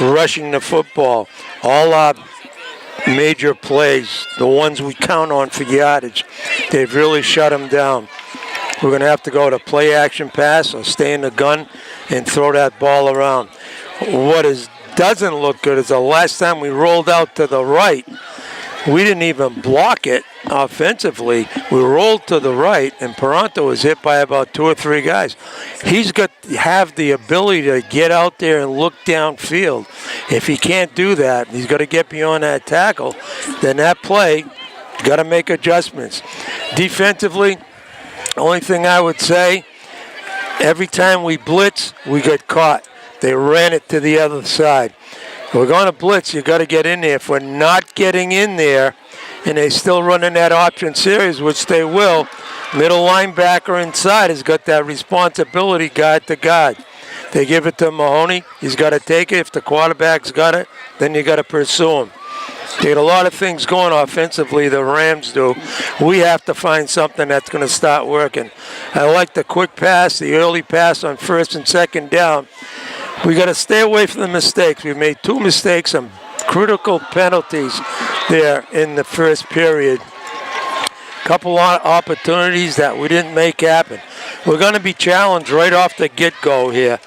rushing the football. All our major plays, the ones we count on for yardage, they've really shut them down. We're going to have to go to play action pass or stay in the gun and throw that ball around. What doesn't look good is the last time we rolled out to the right, we didn't even block it offensively. We rolled to the right, and Paronto was hit by about 2 or 3 guys. He's got to have the ability to get out there and look downfield. If he can't do that, he's got to get beyond that tackle. Then that play, got to make adjustments. Defensively, only thing I would say, every time we blitz, we get caught. They ran it to the other side. We're going to blitz. You got to get in there. If we're not getting in there, and they're still running that option series, which they will, middle linebacker inside has got that responsibility guard to guard. They give it to Mahoney. He's got to take it. If the quarterback's got it, then you got to pursue him. They got a lot of things going offensively, the Rams do. We have to find something that's going to start working. I like the quick pass, the early pass on first and second down. We got to stay away from the mistakes. We made 2 mistakes, some critical penalties there in the first period. Couple of opportunities that we didn't make happen. We're going to be challenged right off the get-go here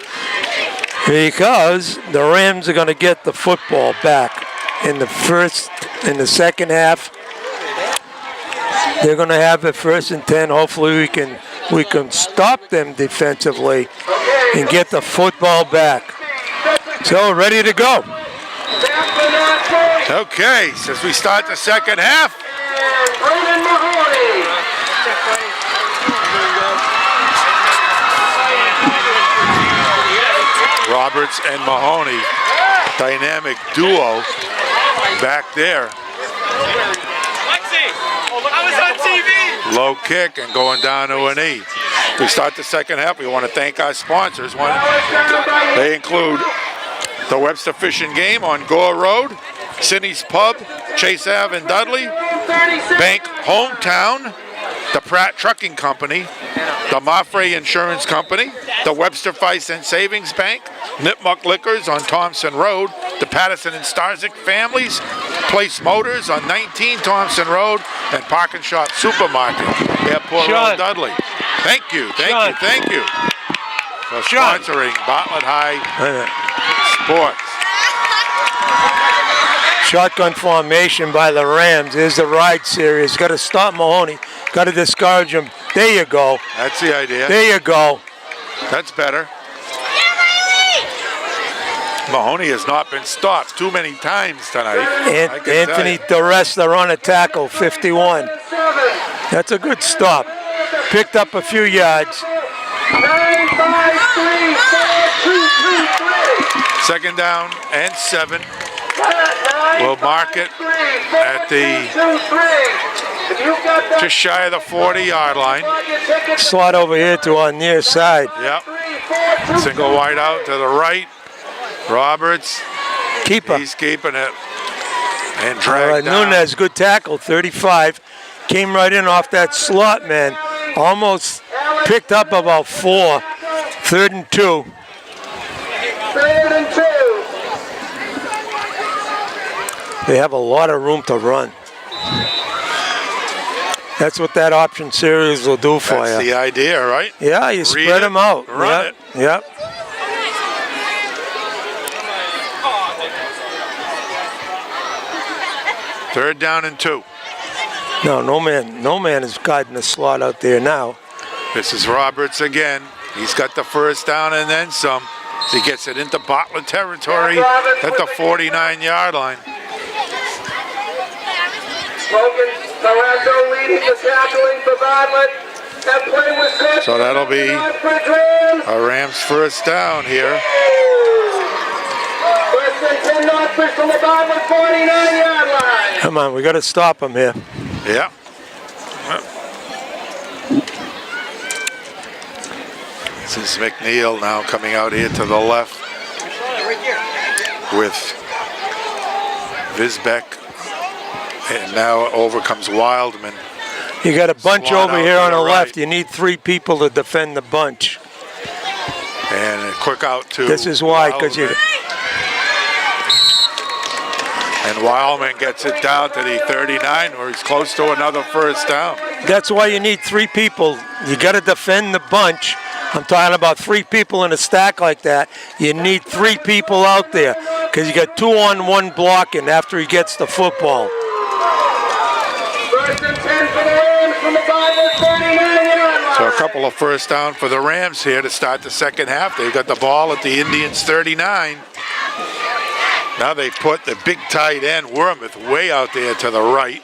because the Rams are going to get the football back in the second half. They're going to have it 1st and 10. Hopefully we can stop them defensively and get the football back. So, ready to go. Okay, since we start the second half. Roberts and Mahoney, dynamic duo back there. I was on TV. Low kick and going down to an E. We start the second half. We want to thank our sponsors. They include the Webster Fishing Game on Gore Road, Sidney's Pub, Chase Ave in Dudley, Bank Hometown, the Pratt Trucking Company, the Mafre Insurance Company, the Webster 5-Cent Savings Bank, Nipmuc Liquors on Thompson Road, the Patterson and Starzyk families, Place Motors on 19 Thompson Road, and Park and Shop Supermarket, Airport Road, Dudley. Thank you for sponsoring Bartlett High Sports. Shotgun formation by the Rams. There's the ride series. Got to stop Mahoney. Got to discourage him. There you go. That's the idea. There you go. That's better. Mahoney has not been stopped too many times tonight. Anthony DeResta on a tackle, 51. That's a good stop. Picked up a few yards. 9, 5, 3, 4, 2, 3, 3. Second down and 7. We'll mark it at the just shy of the 40-yard line. Slot over here to our near side. Yep. Single wide out to the right. Roberts. Keeper. He's keeping it. And All dragged right, down. Nunez, good tackle, 35. Came right in off that slot, man. Almost picked up about 4. 3rd and 2. 3rd and 2. They have a lot of room to run. That's what that option series will do for That's you. the idea, right? Yeah, you Read spread it, them out. run it. Yep. Third down and 2. No man is guiding the slot out there now. This is Roberts again. He's got the first down and then some. He gets it into Bartlett territory at the 49-yard line. Logan Lorenzo leading the tackling for Bartlett. That play was good. So that'll be a Rams first down here. First and 10 Northbridge from the Bartlett 49-yard line. Come on, we got to stop him here. Yeah. This is McNeil now coming out here to the left with Visbeck. And now over comes Wildman. You got a bunch Slot over out here to on the the left. right. You need 3 people to defend the bunch. And a quick out to This is why, because you. And Wildman gets it down to the 39 where he's close to another first down. That's why you need 3 people. You got to defend the bunch. I'm talking about 3 people in a stack like that. You need 3 people out there because you got 2-on-1 blocking after he gets the football. First and 10 for the Rams from the Bartlett 49-yard line. So a couple of first down for the Rams here to start the second half. They've got the ball at the Indians 39. Now they put the big tight end, Wormuth, way out there to the right.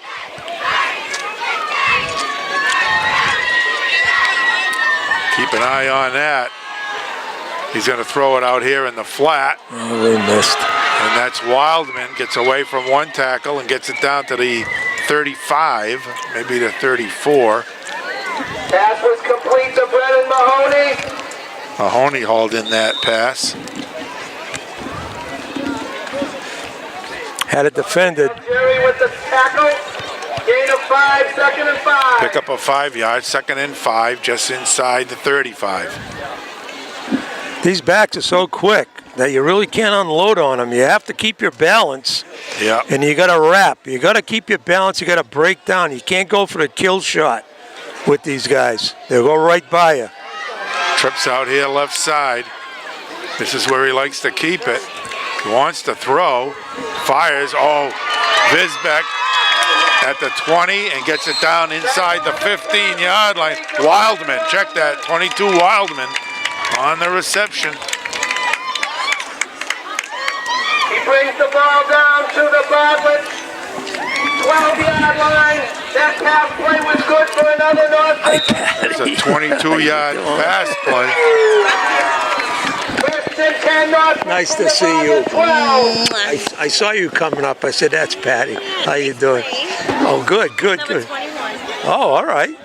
Keep an eye on that. He's going to throw it out here in the flat. Oh, we missed. And that's Wildman. Gets away from one tackle and gets it down to the 35, maybe the 34. Pass was complete to Brennan Mahoney. Mahoney hauled in that pass. Had it defended. Jerry with the tackle. Gain of 5, 2nd and 5. Pick up a 5-yard, 2nd and 5, just inside the 35. These backs are so quick that you really can't unload on them. You have to keep your balance. Yeah. And you got to wrap. You got to keep your balance. You got to break down. You can't go for the kill shot with these guys. They'll go right by you. Trips out here left side. This is where he likes to keep it. He wants to throw. Fires. Oh, Visbeck at the 20 and gets it down inside the 15-yard line. Wildman, check that. 22 Wildman on the reception. He brings the ball down to the Bartlett 12-yard line. That pass play was good for another Northbridge. It's a 22-yard pass play. First and 10 Northbridge. Nice to from the see you. Bartlett 12. I saw you coming up. I said, that's Patty. How you doing? Oh, good, good, Number good. 21. Oh, all right.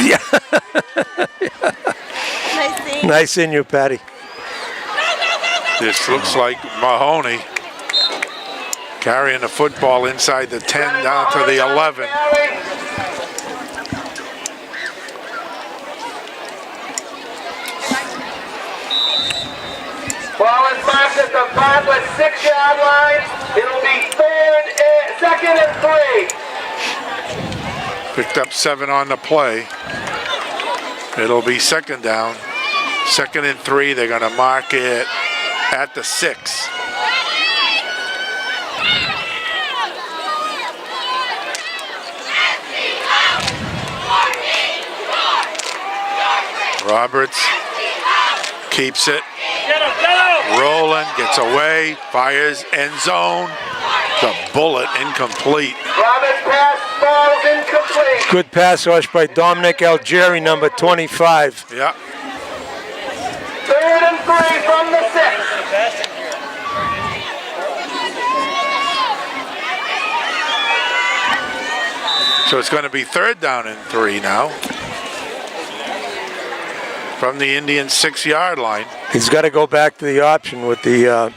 Yeah. Nice seeing you. Nice seeing you, Patty. This looks like Mahoney carrying the football inside the 10 down to the 11. Ball is marked at the Bartlett 6-yard line. It'll be second and 3. Picked up 7 on the play. It'll be second down. Second and 3. They're going to mark it at the 6. Roberts keeps it. Rolling, gets away, fires end zone. The bullet incomplete. Roberts pass, ball's incomplete. Good pass rush by Dominic Algieri, number 25. Yeah. Third and 3 from the 6. So it's going to be third down and 3 now. From the Indian 6-yard line. He's got to go back to the option with the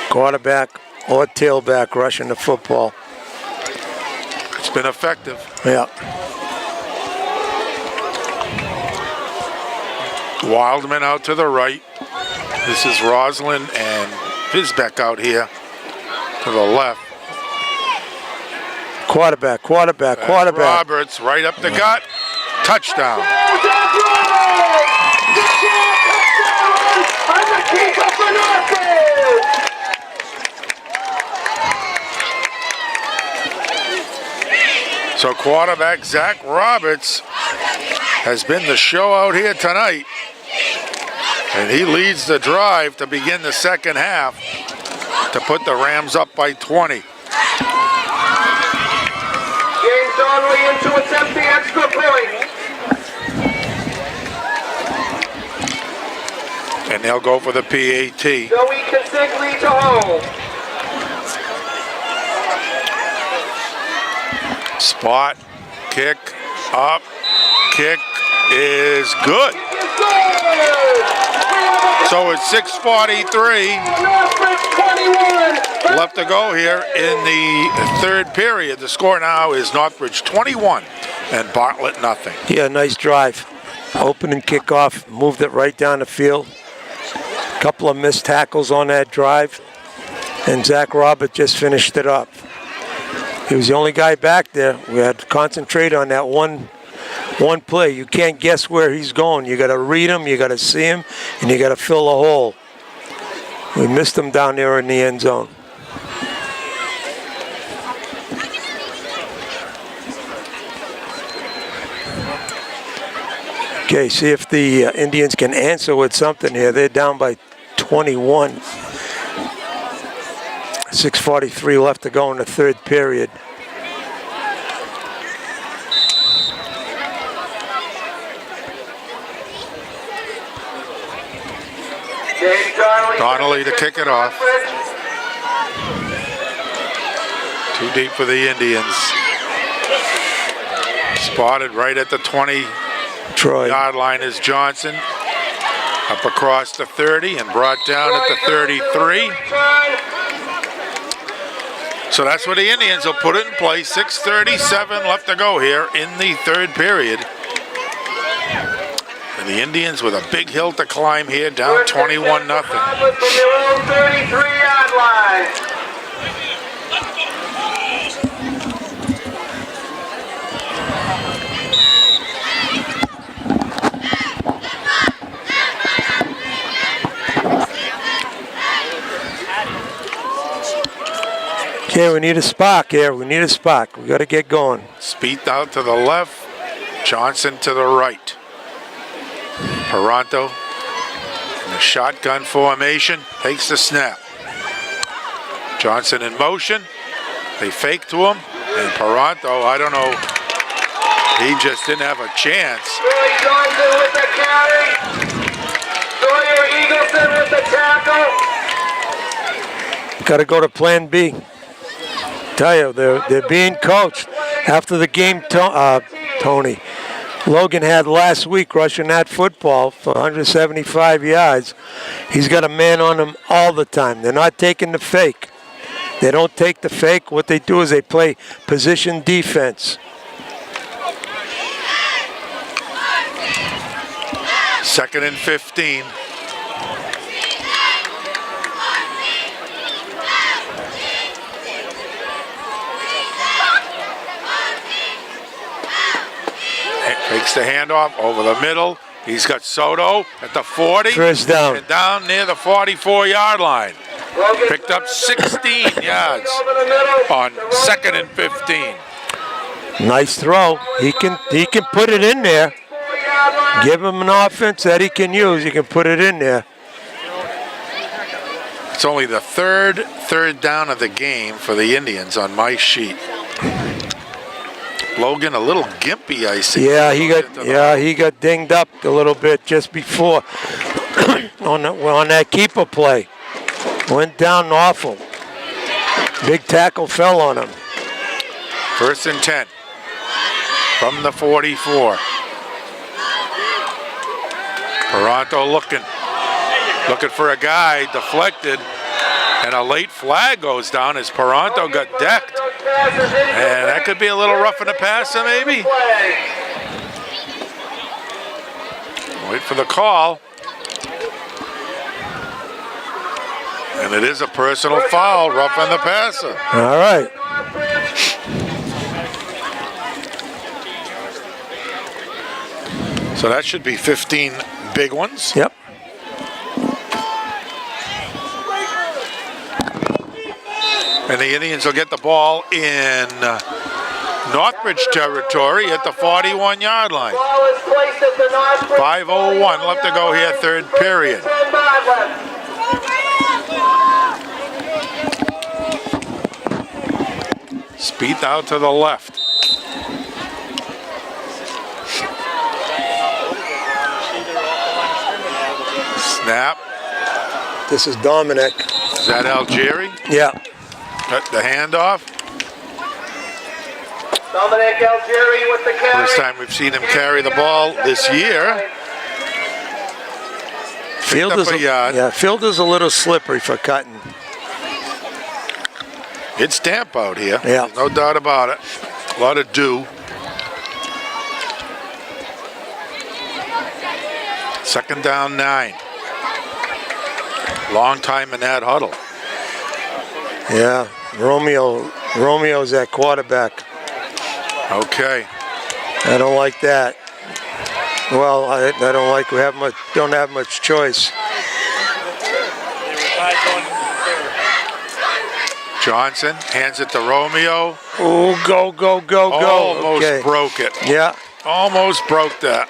quarterback or tailback rushing the football. It's been effective. Yeah. Wildman out to the right. This is Roslin and Fisbeck out here to the left. Quarterback. Roberts right up the gut. Touchdown. So quarterback Zach Roberts has been the show out here tonight. And he leads the drive to begin the second half to put the Rams up by 20. James Donnelly in to attempt the extra point. And they'll go for the PAT. Joey Consigli to hold. Spot, kick, up, kick is good. So it's 6:43 left to go here in the third period. The score now is Northbridge 21 and Bartlett nothing. Yeah, nice drive. Opening kickoff, moved it right down the field. Couple of missed tackles on that drive, and Zach Roberts just finished it up. He was the only guy back there. We had to concentrate on that one play. You can't guess where he's going. You got to read him, you got to see him, and you got to fill the hole. We missed him down there in the end zone. Okay, see if the Indians can answer with something here. They're down by 21. 6:43 left to go in the third period. Donnelly to kick it off. Too deep for the Indians. Spotted right at the 20-yard line is Johnson. Up across the 30 and brought down at the 33. So that's where the Indians will put it in place. 6:37 left to go here in the third period. And the Indians with a big hill to climb here, down 21-0. Okay, we need a spark here. We need a spark. We got to get going. Speed out to the left. Johnson to the right. Paranto in the shotgun formation takes the snap. Johnson in motion. They fake to him. And Paranto, I don't know. He just didn't have a chance. Roy Johnson with the carry. Sawyer Eagleson with the tackle. Got to go to plan B. Tell you, they're being coached. After the game, Tony, Logan had last week rushing that football for 175 yards. He's got a man on him all the time. They're not taking the fake. They don't take the fake. What they do is they play position defense. Second and 15. Takes the handoff over the middle. He's got Soto at the 40. First down. And down near the 44-yard line. Picked up 16 yards on 2nd and 15. Nice throw. He can put it in there. Give him an offense that he can use. He can put it in there. It's only the third down of the game for the Indians on my sheet. Logan a little gimpy, I see. Yeah, he got dinged up a little bit just before on that keeper play. Went down awful. Big tackle fell on him. 1st and 10 from the 44. Paranto looking for a guy, deflected, and a late flag goes down as Paranto got decked. And that could be a little rough in the passer, maybe. Wait for the call. And it is a personal foul, rough on the passer. All right. So that should be 15 big ones. Yep. And the Indians will get the ball in Northbridge territory at the 41-yard line. 5:01 left to go here, 3rd period. Spieth out to the left. Snap. This is Dominic. Is that Algieri? Yeah. Got the handoff. Dominic Algieri with the carry. First time we've seen him carry the ball this year. Field is field is a little slippery for cutting. It's damp out here. Yeah. There's no doubt about it. A lot of dew. 2nd down 9. Long time in that huddle. Yeah. Romeo's at quarterback. Okay. I don't like that. Well, I don't like don't have much choice. Johnson hands it to Romeo. Oh, go. Almost Okay. broke it. Yeah. Almost broke that.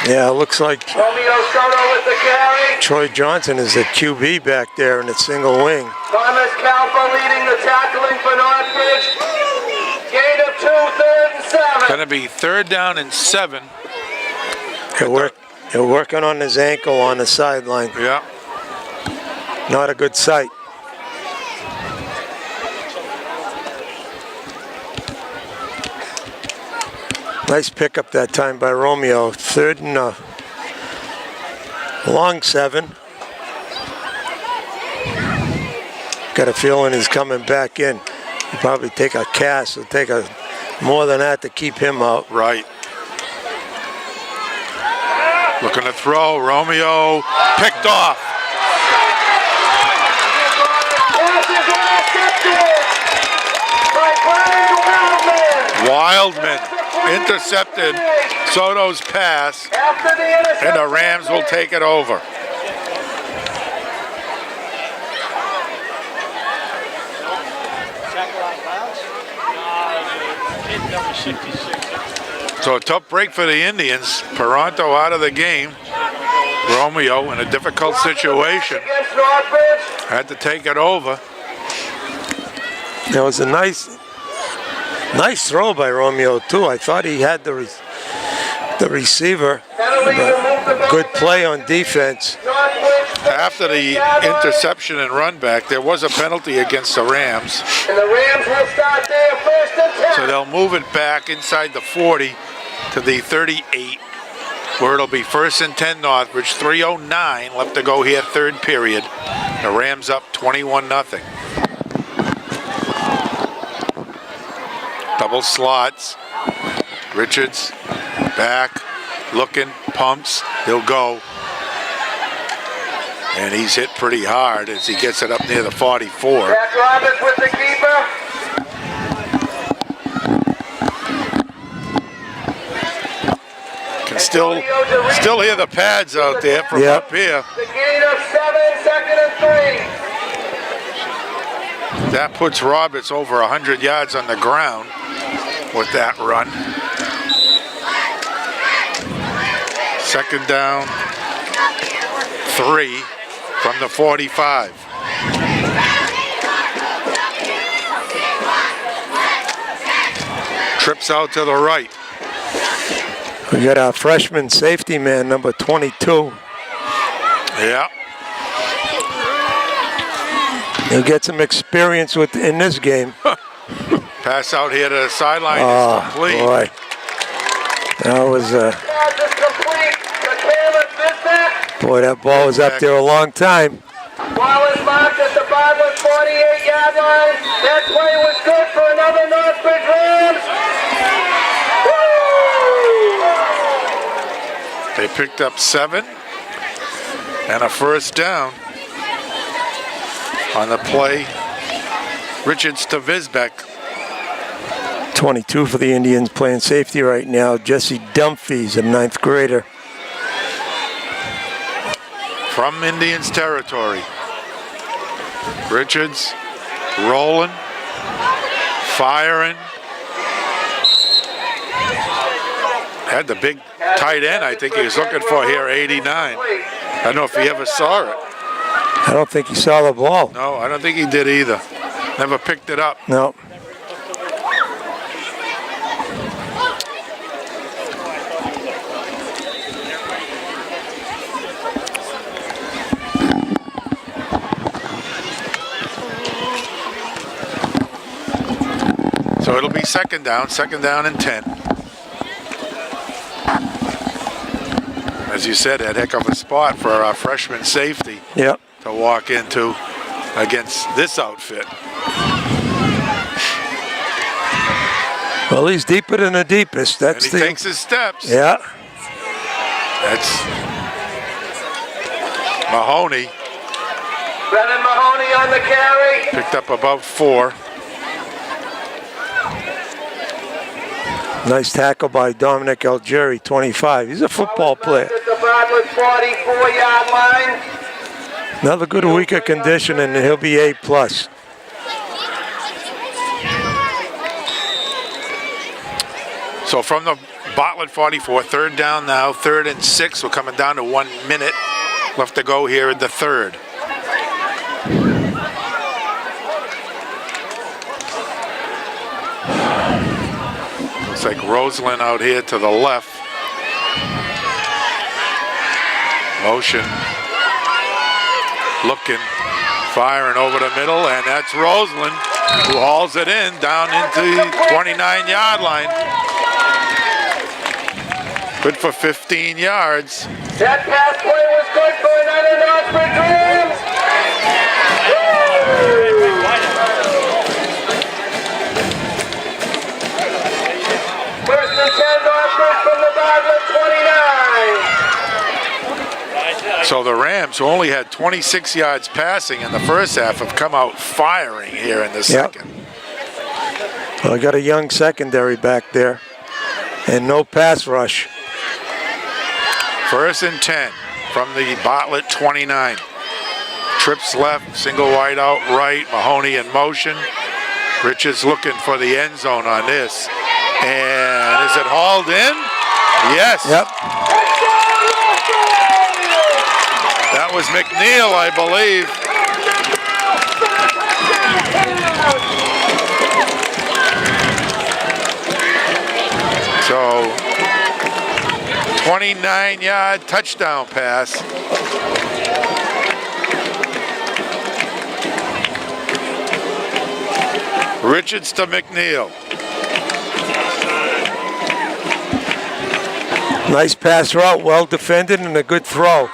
Yeah, it looks like Romeo Soto with the carry. Troy Johnson is the QB back there in the single wing. Thomas Kalfa leading the tackling for Northbridge. Gain of 2, 3rd and 7. Gonna be 3rd down and 7. They're working on his ankle on the sideline. Yeah. Not a good sight. Nice pickup that time by Romeo. 3rd and long 7. Got a feeling he's coming back in. He'll probably take a cast. It'll take more than that to keep him out. Right. Looking to throw. Romeo picked off. Pass is intercepted by Brian Wildman. Wildman intercepted Soto's pass, After the interception, and the Rams will take it over. So a tough break for the Indians. Paranto out of the game. Romeo in a difficult situation. against Northbridge. Had to take it over. That was a nice throw by Romeo too. I thought he had the receiver. Penalty to move the ball. Good play on defense. Northbridge After the interception and run back, there was a penalty against the Rams. and the Rams will start there 1st and 10. So they'll move it back inside the 40 to the 38, where it'll be 1st and 10 Northbridge. 3:09 left to go here, 3rd period. The Rams up 21-0. Double slots. Richards back, looking, pumps. He'll go. And he's hit pretty hard as he gets it up near the 44. Jack Roberts with the keeper. still hear the pads out there from Yep. up here. The gain of 7, second and 3. That puts Roberts over 100 yards on the ground with that run. Second down, 3 from the 45. Trips out to the right. We got our freshman safety man, number 22. Yeah. He'll get some experience in this game. Pass out here to the sideline is Oh, complete. boy. That was, Pass is complete to Caleb Bisbeck. boy, that ball was up there a long time. Ball is marked at the Bartlett 48-yard line. That play was good for another Northbridge Rams. Woo! They picked up 7 and a first down on the play. Richards to Visbeck. 22 for the Indians playing safety right now. Jesse Dumfries, a 9th grader. From Indians territory. Richards rolling, firing. Had the big tight end I think he was looking for here, 89. I don't know if he ever saw it. I don't think he saw the ball. No, I don't think he did either. Never picked it up. No. So it'll be second down and 10. As you said, a heck of a spot for our freshman safety Yep. to walk into against this outfit. Well, he's deeper than the deepest. And That's he takes his steps. Yeah. That's Mahoney. Brennan Mahoney on the carry. Picked up about 4. Nice tackle by Dominic Algeri, 25. He's a football player. At the Bartlett 44-yard line. Another good week of conditioning, and he'll be A+. So from the Bartlett 44, third down now, 3rd and 6. We're coming down to 1 minute left to go here in the third. Looks like Roseland out here to the left. Motion. Looking. Firing over the middle, and that's Roseland who hauls it in down into the 29-yard line. Good for 15 yards. That pass play was good for another Northbridge Rams. First and 10 Northbridge from the Bartlett 29. So the Rams, who only had 26 yards passing in the first half, have come out firing here in the second. Well, I got a young secondary back there, and no pass rush. First and 10 from the Bartlett 29. Trips left, single wide out right, Mahoney in motion. Richards looking for the end zone on this. And is it hauled in? Yes. Yep. That was McNeil, I believe. So, 29-yard touchdown pass. Richards to McNeil. Nice pass route, well defended, and a good throw.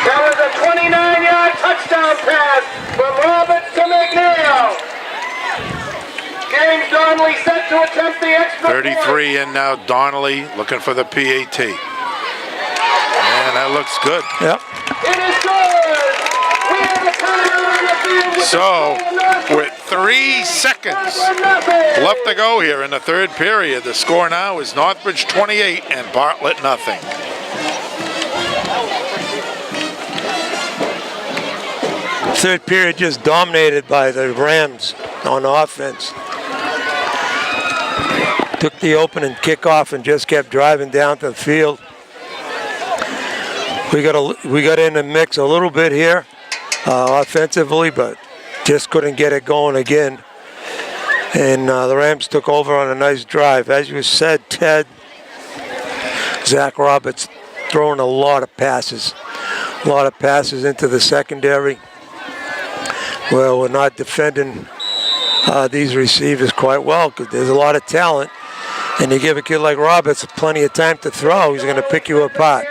That was a 29-yard touchdown pass from Roberts to McNeil. James Donnelly set to attempt the extra 33 in now, Donnelly looking for the PAT. And that looks good. Yep. It is good. We have a timeout on the So, with 3 seconds left to go here in the third period, the score now is Northbridge 28 and Bartlett nothing. Third period just dominated by the Rams on offense. Took the opening kickoff and just kept driving down to the field. We got in the mix a little bit here offensively, but just couldn't get it going again. And the Rams took over on a nice drive. As you said, Ted, Zach Roberts throwing a lot of passes into the secondary. Well, we're not defending these receivers quite well because there's a lot of talent. And you give a kid like Roberts plenty of time to throw, he's going to pick you apart.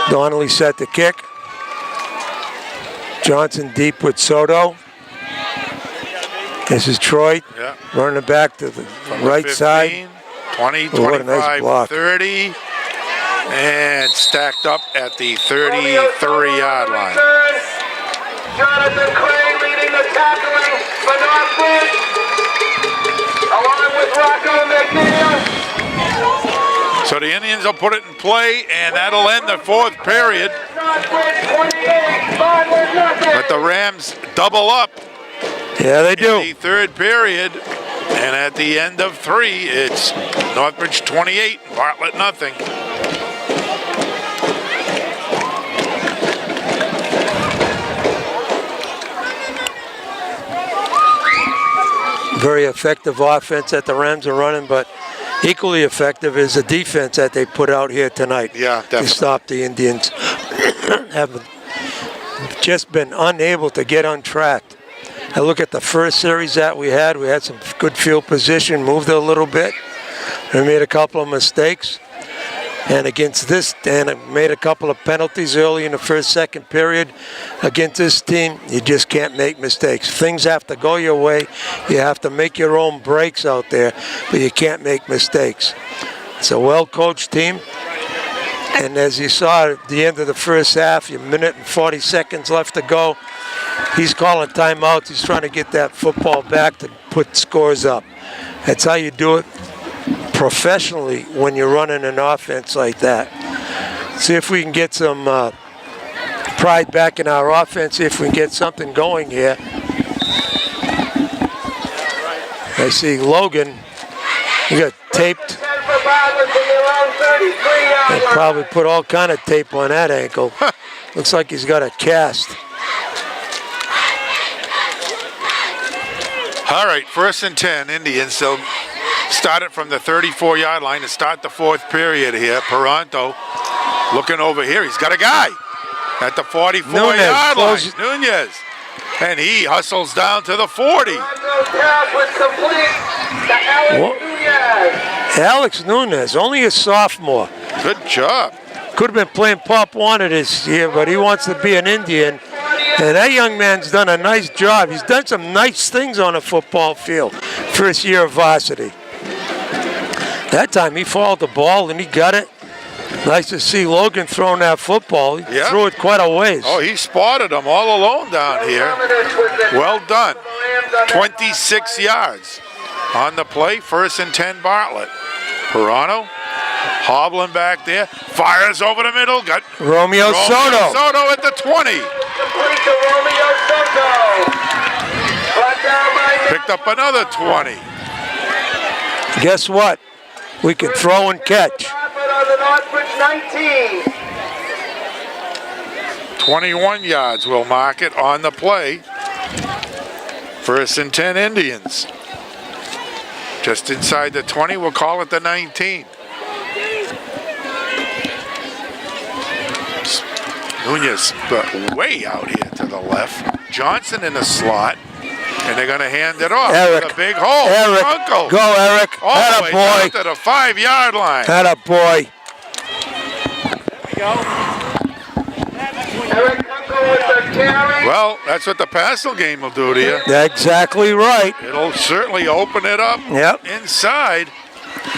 Donnelly set the kick. Johnson deep with Soto. This is Troy running it back to the right 15, side. 20, Oh, what a nice 25, block. 30, and stacked up at the 33-yard line. Jonathan Crane leading the tackling for Northbridge, along with Rocco McNeil. So the Indians will put it in play, and that'll end the fourth period. Northbridge 28, Bartlett nothing. But the Rams double up Yeah, they in do. the third period, and at the end of 3, it's Northbridge 28, Bartlett nothing. Very effective offense that the Rams are running, but equally effective is the defense that they put out here tonight. Yeah, To definitely. stop the Indians. Have just been unable to get on track. I look at the first series that we had some good field position, moved it a little bit. We made a couple of mistakes. And against this, and made a couple of penalties early in the first, second period. Against this team, you just can't make mistakes. Things have to go your way. You have to make your own breaks out there, but you can't make mistakes. It's a well-coached team. And as you saw at the end of the first half, a minute and 40 seconds left to go, he's calling timeouts. He's trying to get that football back to put scores up. That's how you do it professionally when you're running an offense like that. See if we can get some pride back in our offense, if we can get something going here. I see Logan, he got taped. 10 for Bartlett from their own 33-yard They line. probably put all kind of tape on that ankle. Looks like he's got a cast. All right, 1st and 10, Indians. They'll start it from the 34-yard line to start the fourth period here. Peranto looking over here. He's got a guy at the 44-yard line. close. Nunez. And he hustles down to the 40. Rondo's pass was complete to Alex What? Nunez. Alex Nunez, only a sophomore. Good job. Could have been playing Pop Warner this year, but he wants to be an Indian. And that young man's done a nice job. He's done some nice things on a football field. First year of varsity. That time he fouled the ball and he got it. Nice to see Logan throwing that football. He Yeah. threw it quite a ways. Oh, he spotted him all alone down here. Well done. 26 yards on the play. 1st and 10, Bartlett. Peranto hobbling back there. Fires over the middle. Got Romeo Soto. Soto at the 20. Complete to Romeo Soto. Brought down by Picked up another 20. Guess what? We can throw and catch. Bartlett on the Northbridge 19. 21 yards will mark it on the play. 1st and 10, Indians. Just inside the 20, we'll call it the 19. Nunez way out here to the left. Johnson in the slot. And they're going to hand it off. Eric. With a big hole. Eric. Uncle. Go, Eric. All the way down Atta to the 5-yard line. boy. Atta boy. Eric Kunkel with the carry. Well, that's what the Passel game will do to you. Exactly right. It'll certainly open it up Yep. inside.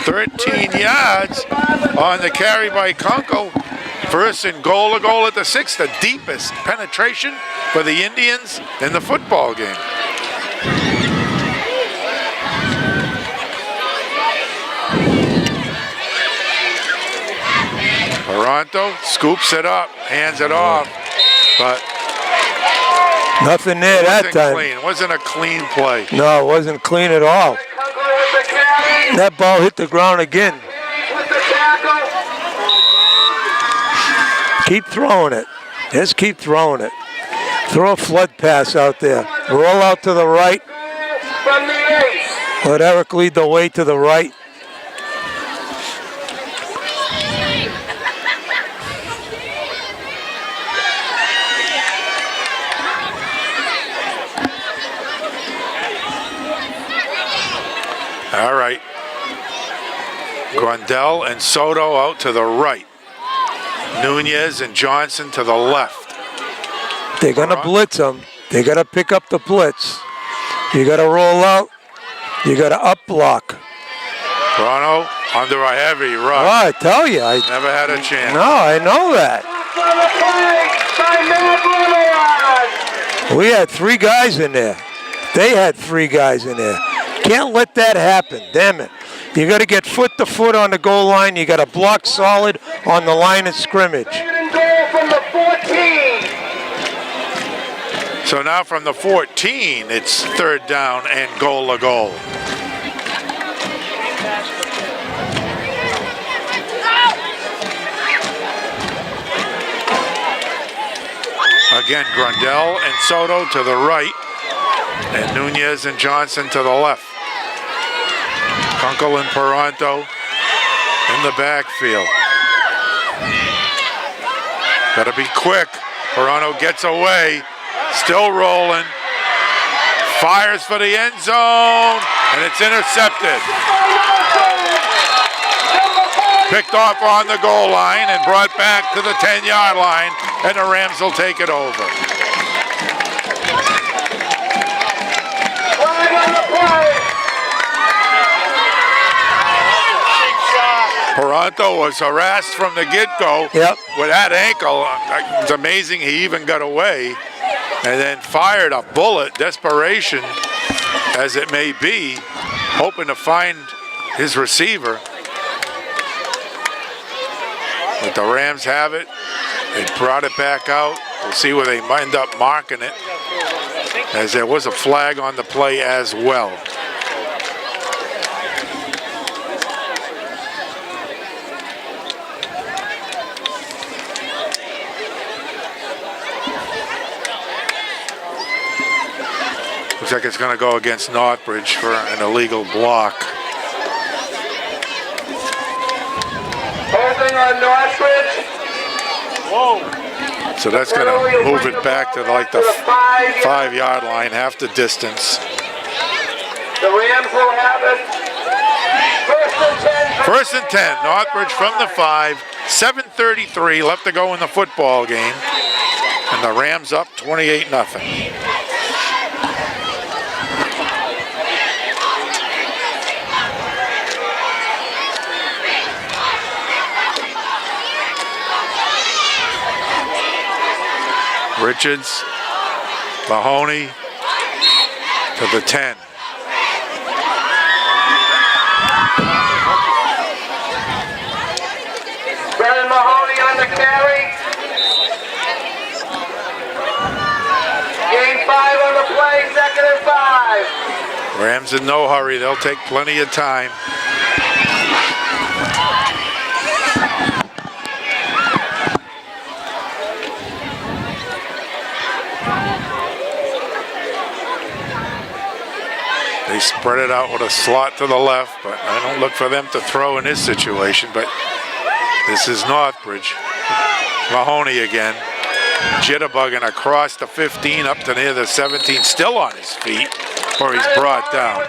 13 yards on the carry by Kunkel. First and goal at the 6, the deepest penetration for the Indians in the football game. Toronto scoops it up, hands it off, but nothing there that time. clean. It wasn't a clean play. No, it wasn't clean at all. That ball hit the ground again. Keep throwing it. Just keep throwing it. Throw a flood pass out there. Roll out to the right. Let Eric lead the way to the right. All right. Grandel and Soto out to the right. Nunez and Johnson to the left. They're going to blitz them. They got to pick up the blitz. You got to roll out. You got to up block. Toronto under a heavy rush. Oh, I tell you. I Never had a chance. No, I know that. We had 3 guys in there. They had 3 guys in there. Can't let that happen. Damn it. You got to get foot to foot on the goal line. You got to block solid on the line of scrimmage. From the 14. So now from the 14, it's 3rd down and goal to goal. Again, Grandel and Soto to the right, and Nunez and Johnson to the left. Kunkel and Paranto in the backfield. Gotta be quick. Paranto gets away, still rolling, fires for the end zone, and it's intercepted. Picked off on the goal line and brought back to the 10-yard line, and the Rams will take it over. Paranto was harassed from the get-go with that ankle. It's amazing he even got away, and then fired a bullet, desperation as it may be, hoping to find his receiver. But the Rams have it. They brought it back out. We'll see where they end up marking it, as there was a flag on the play as well. Looks like it's going to go against Northbridge for an illegal block. Holding on Northbridge. Whoa. So that's going to move it back to like the 5-yard line, half the distance. The Rams will have it. First and 10, Northbridge from the 5, 7:33 left to go in the football game. And the Rams up 28-0. Richards, Mahoney to the 10. Brennan Mahoney on the carry. Gain 5 on the play, 2nd and 5. Rams in no hurry. They'll take plenty of time. They spread it out with a slot to the left, but I don't look for them to throw in this situation, but this is Northbridge. Mahoney again, jitterbugging across the 15 up to near the 17, still on his feet, or he's brought down.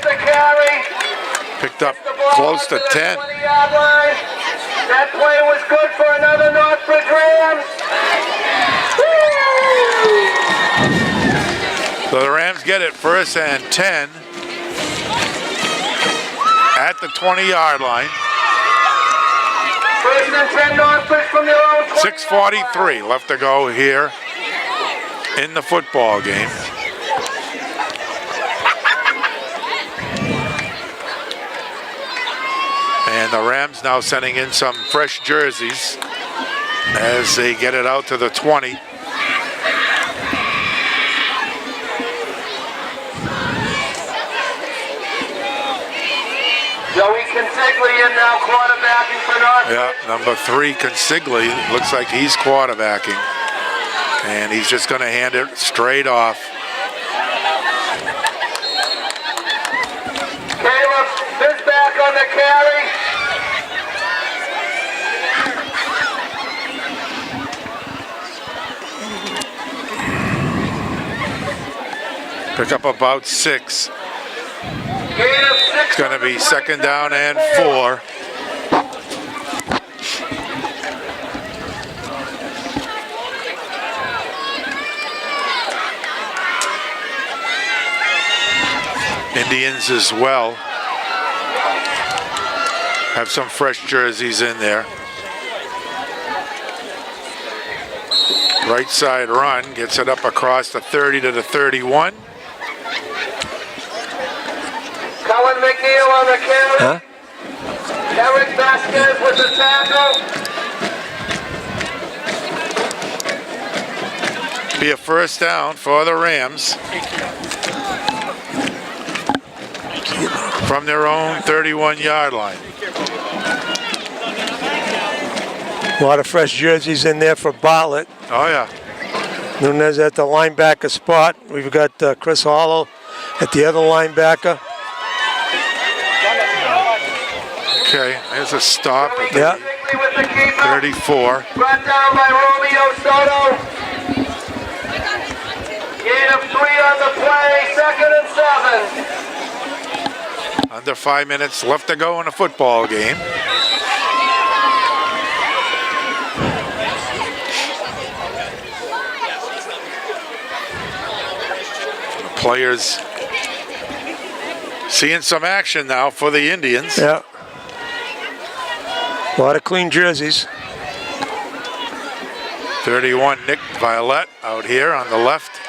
Picked up close to 10. That play was good for another Northbridge Rams. So the Rams get it 1st and 10 at the 20-yard line. First and 10 Northbridge from their own 20. 6:43 left to go here in the football game. And the Rams now sending in some fresh jerseys as they get it out to the 20. Joey Consigli in now quarterbacking for Northbridge. Yeah, number 3, Consigli, looks like he's quarterbacking. And he's just going to hand it straight off. Caleb Bisback on the carry. Pick up about 6. Gain of 6. It's going to be second down and 4. Indians as well have some fresh jerseys in there. Right side run gets it up across the 30 to the 31. Cullen McNeil on the carry. Huh? Eric Vasquez with the tackle. Be a first down for the Rams from their own 31-yard line. A lot of fresh jerseys in there for Bartlett. Oh yeah. Nunez at the linebacker spot. We've got Chris Hollow at the other linebacker. Okay, there's a stop at the Yeah. Consigli with the keeper. 34. Brought down by Romeo Soto. Gain of 3 on the play. Second and 7. Under 5 minutes left to go in a football game. The players seeing some action now for the Indians. Yeah. A lot of clean jerseys. 31, Nick Violet out here on the left.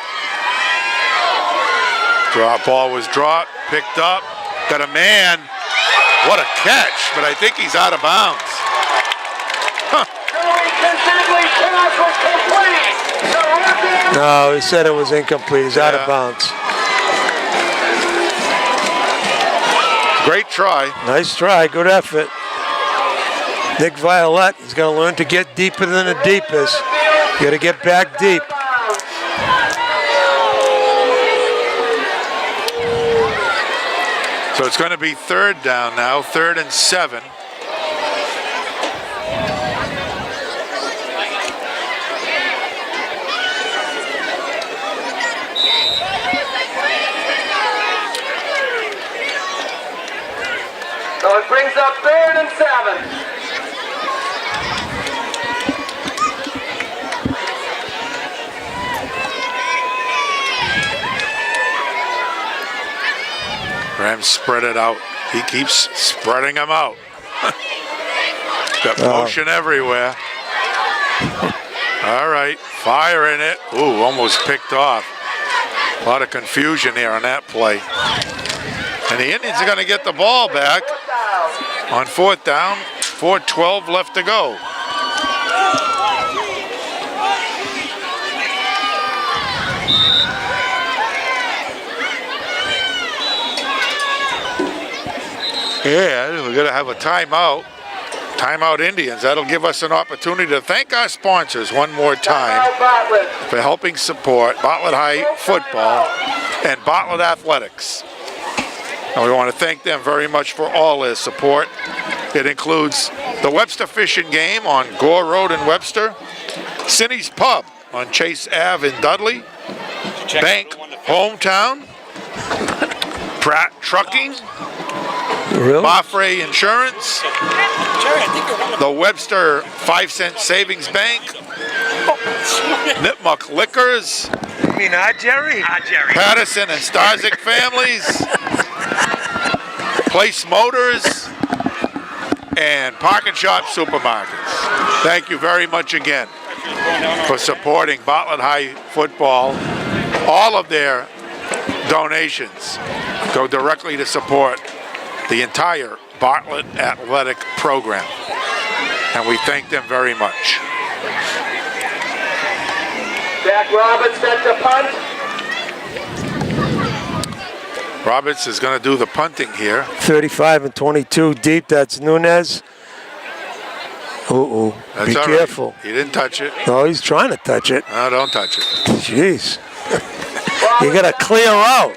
Drop ball was dropped, picked up, got a man. What a catch, but I think he's out of bounds. Joey Consigli pass was complete. The Rams. No, he said it was incomplete. He's out Yeah. of bounds. Great try. Nice try, good effort. Nick Violet is going to learn to get deeper than the deepest. You got to get back deep. So it's going to be third down now, 3rd and 7. So it brings up 3rd and 7. Rams spread it out. He keeps spreading them out. Got motion everywhere. All right, firing it. Ooh, almost picked off. A lot of confusion here on that play. And the Indians are going to get the ball back on 4th down. 4:12 left to go. Yeah, we're going to have a timeout. Timeout Indians. That'll give us an opportunity to thank our sponsors one more time for helping support Bartlett High football and Bartlett athletics. And we want to thank them very much for all their support. It includes the Webster Fishing Game on Gore Road in Webster, Cindy's Pub on Chase Ave in Dudley, Bank Hometown, Pratt Trucking, Really? Mafre Insurance, the Webster 5-cent Savings Bank, Nipmuc Liquors, You mean Jerry? Jerry. Patterson and Starzik Families, Place Motors, and Park and Shop Supermarkets. Thank you very much again for supporting Bartlett High football. All of their donations go directly to support the entire Bartlett athletic program, and we thank them very much. Jack Roberts set to punt. Roberts is going to do the punting here. 35 and 22 deep. That's Nunez. Be That's all right. careful. He didn't touch it. No, he's trying to touch it. No, don't touch it. Jeez. You got to clear out.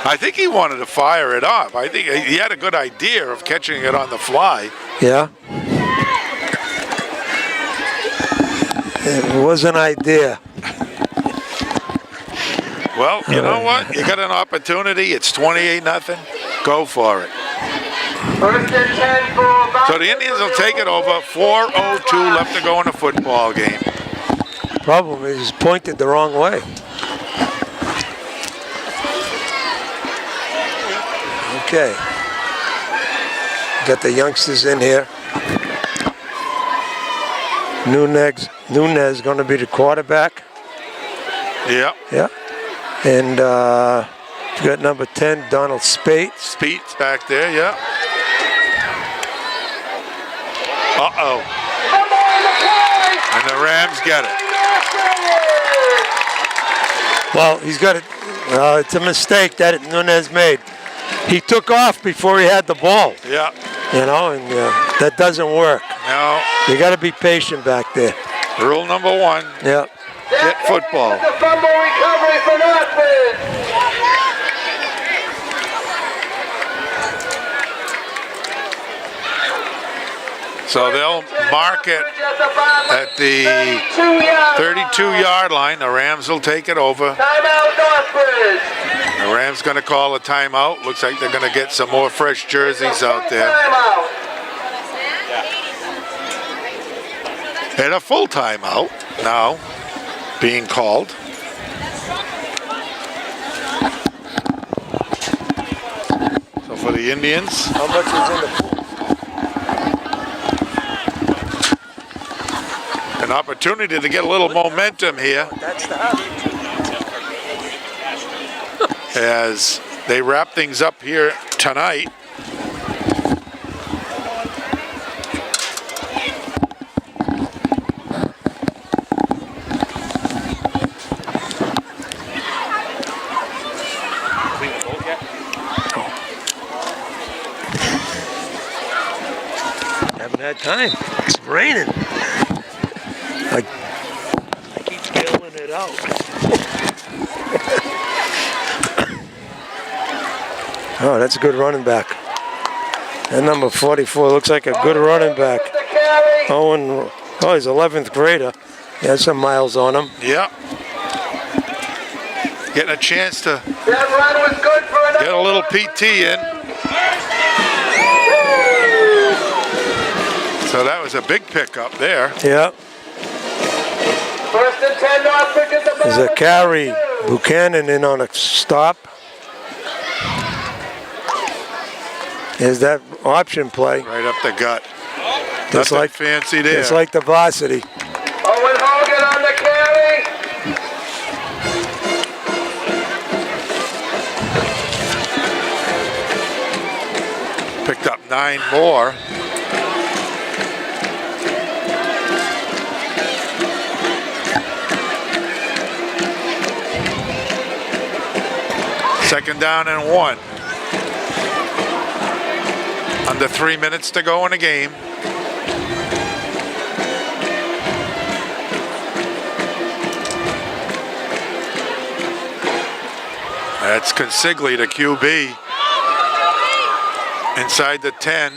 I think he wanted to fire it off. I think he had a good idea of catching it on the fly. Yeah. It was an idea. Well, you know what? You got an opportunity. It's 28-0. Go for it. First and 10 for So the Indians will take it over. 4:02 left to go in the football game. Problem is, he's pointed the wrong way. Okay. Got the youngsters in here. Nunez going to be the quarterback. Yeah. Yeah. And you got number 10, Donald Spates. Speed's back there, yeah. Uh-oh. And the Rams get it. Well, he's got it. It's a mistake that Nunez made. He took off before he had the ball, Yeah. you know, and that doesn't work. Now, You got to be patient back there. rule number 1, Yeah. get football. The fumble recovery for Northridge. So they'll mark it at the 32-yard line. The Rams will take it over. Timeout Northridge. The Rams going to call a timeout. Looks like they're going to get some more fresh jerseys out there. Timeout. And a full timeout now being called. So for the Indians, How much is in the pool? an opportunity to get a little momentum here That's the house. as they wrap things up here tonight. Haven't had time. It's raining. I keep bailing it out. Oh, that's a good running back. And number 44 looks like a good running back. The carry. Oh, he's 11th grader. He has some miles on him. Yep. Getting a chance to That run was good for another. get a little PT in. So that was a big pickup there. Yeah. First and 10 Northridge at the There's a carry. Buchanan in on a stop. There's that option play. Right up the gut. Just Nothing like, fancy there. just like the varsity. Owen Hogan on the carry. Picked up 9 more. Second down and 1. Under 3 minutes to go in the game. That's Consigli, the QB. Inside the 10,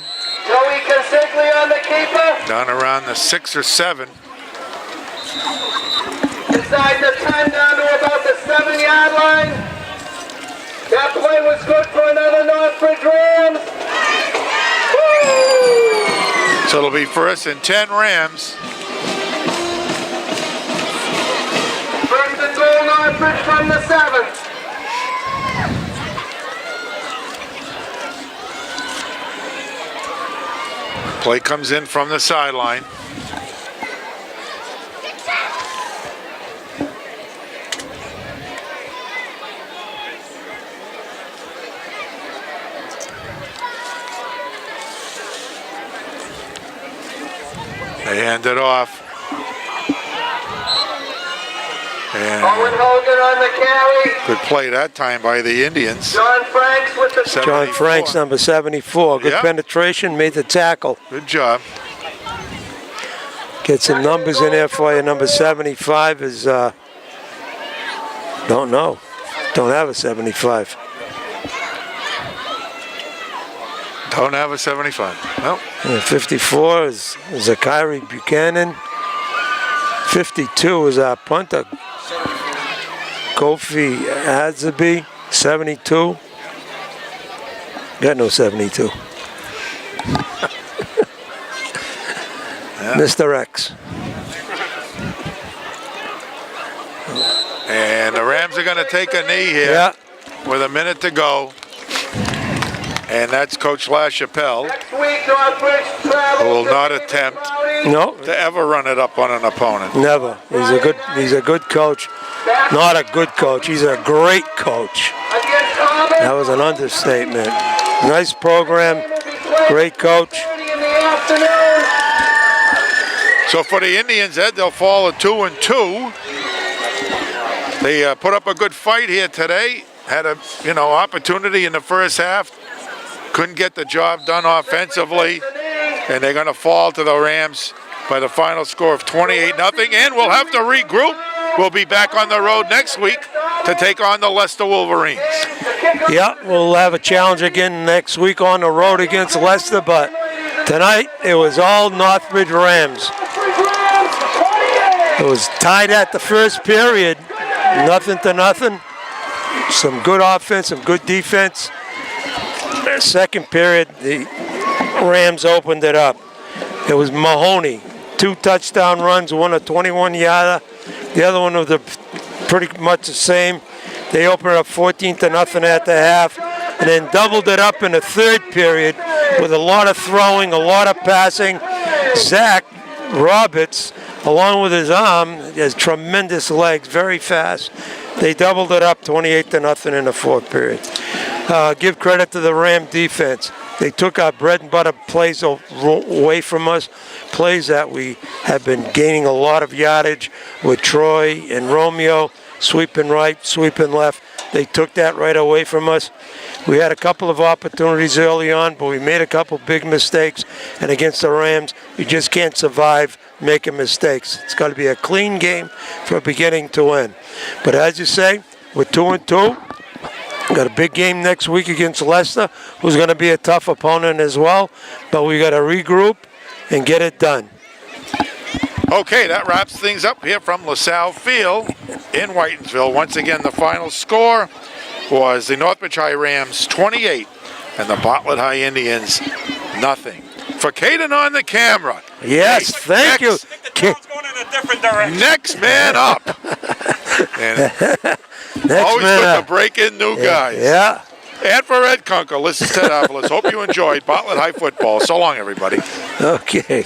Joey Consigli on the keeper. down around the 6 or 7. Inside the 10 down to about the 7-yard line. That play was good for another Northridge Rams. Woo! So it'll be first and 10 Rams. First and goal Northridge from the 7th. Play comes in from the sideline. They hand it off. And Owen Hogan on the carry. good play that time by the Indians. John Franks with the John 74. Franks, number 74. Good Yeah. penetration, made the tackle. Good job. Get some numbers in there for you. Number 75 is, don't know. Don't have a 75. Don't have a 75. No. And 54 is Zachary Buchanan. 52 is our punter, Kofi Adzabi. 72. Got no 72. Mr. X. And the Rams are going to take a knee here Yeah. with a minute to go. And that's Coach LaChapelle, next week. Northbridge travels. who will to not St. attempt Cloud. No, to ever run it up on an opponent. never. He's a good coach. Not a good coach. He's a great coach. Against Auburn. That was an understatement. Nice program. Great coach. 30 in the afternoon. So for the Indians, Ed, they'll fall at 2-2. They put up a good fight here today. Had a opportunity in the first half. Couldn't get the job done offensively. And they're going to fall to the Rams by the final score of 28-0. And we'll have to regroup. We'll be back on the road next week to take on the Leicester Wolverines. Yeah, we'll have a challenge again next week on the road against Leicester, but tonight it was all Northbridge Rams. It was tied at the first period, 0-0. Some good offense, some good defense. Second period, the Rams opened it up. It was Mahoney, 2 touchdown runs, one a 21-yarder. The other one was pretty much the same. They opened it up 14-0 at the half, and then doubled it up in the third period with a lot of throwing, a lot of passing. Zach Roberts, along with his arm, has tremendous legs, very fast. They doubled it up 28-0 in the fourth period. Give credit to the Ram defense. They took our bread and butter plays away from us, plays that we have been gaining a lot of yardage with Troy and Romeo, sweeping right, sweeping left. They took that right away from us. We had a couple of opportunities early on, but we made a couple big mistakes. And against the Rams, you just can't survive making mistakes. It's got to be a clean game from beginning to end. But as you say, we're 2-2. Got a big game next week against Leicester, who's going to be a tough opponent as well. But we got to regroup and get it done. Okay, that wraps things up here from LaSalle Field in Whitensville. Once again, the final score was the Northbridge High Rams 28 and the Bartlett High Indians nothing. For Caden on the camera. Yes, thank you. Next man up. And Next always man good to up. break in new guys. Yeah. And for Ed Kunkel, this is Ted Avalos. Hope you enjoyed Bartlett High football. So long, everybody. Okay.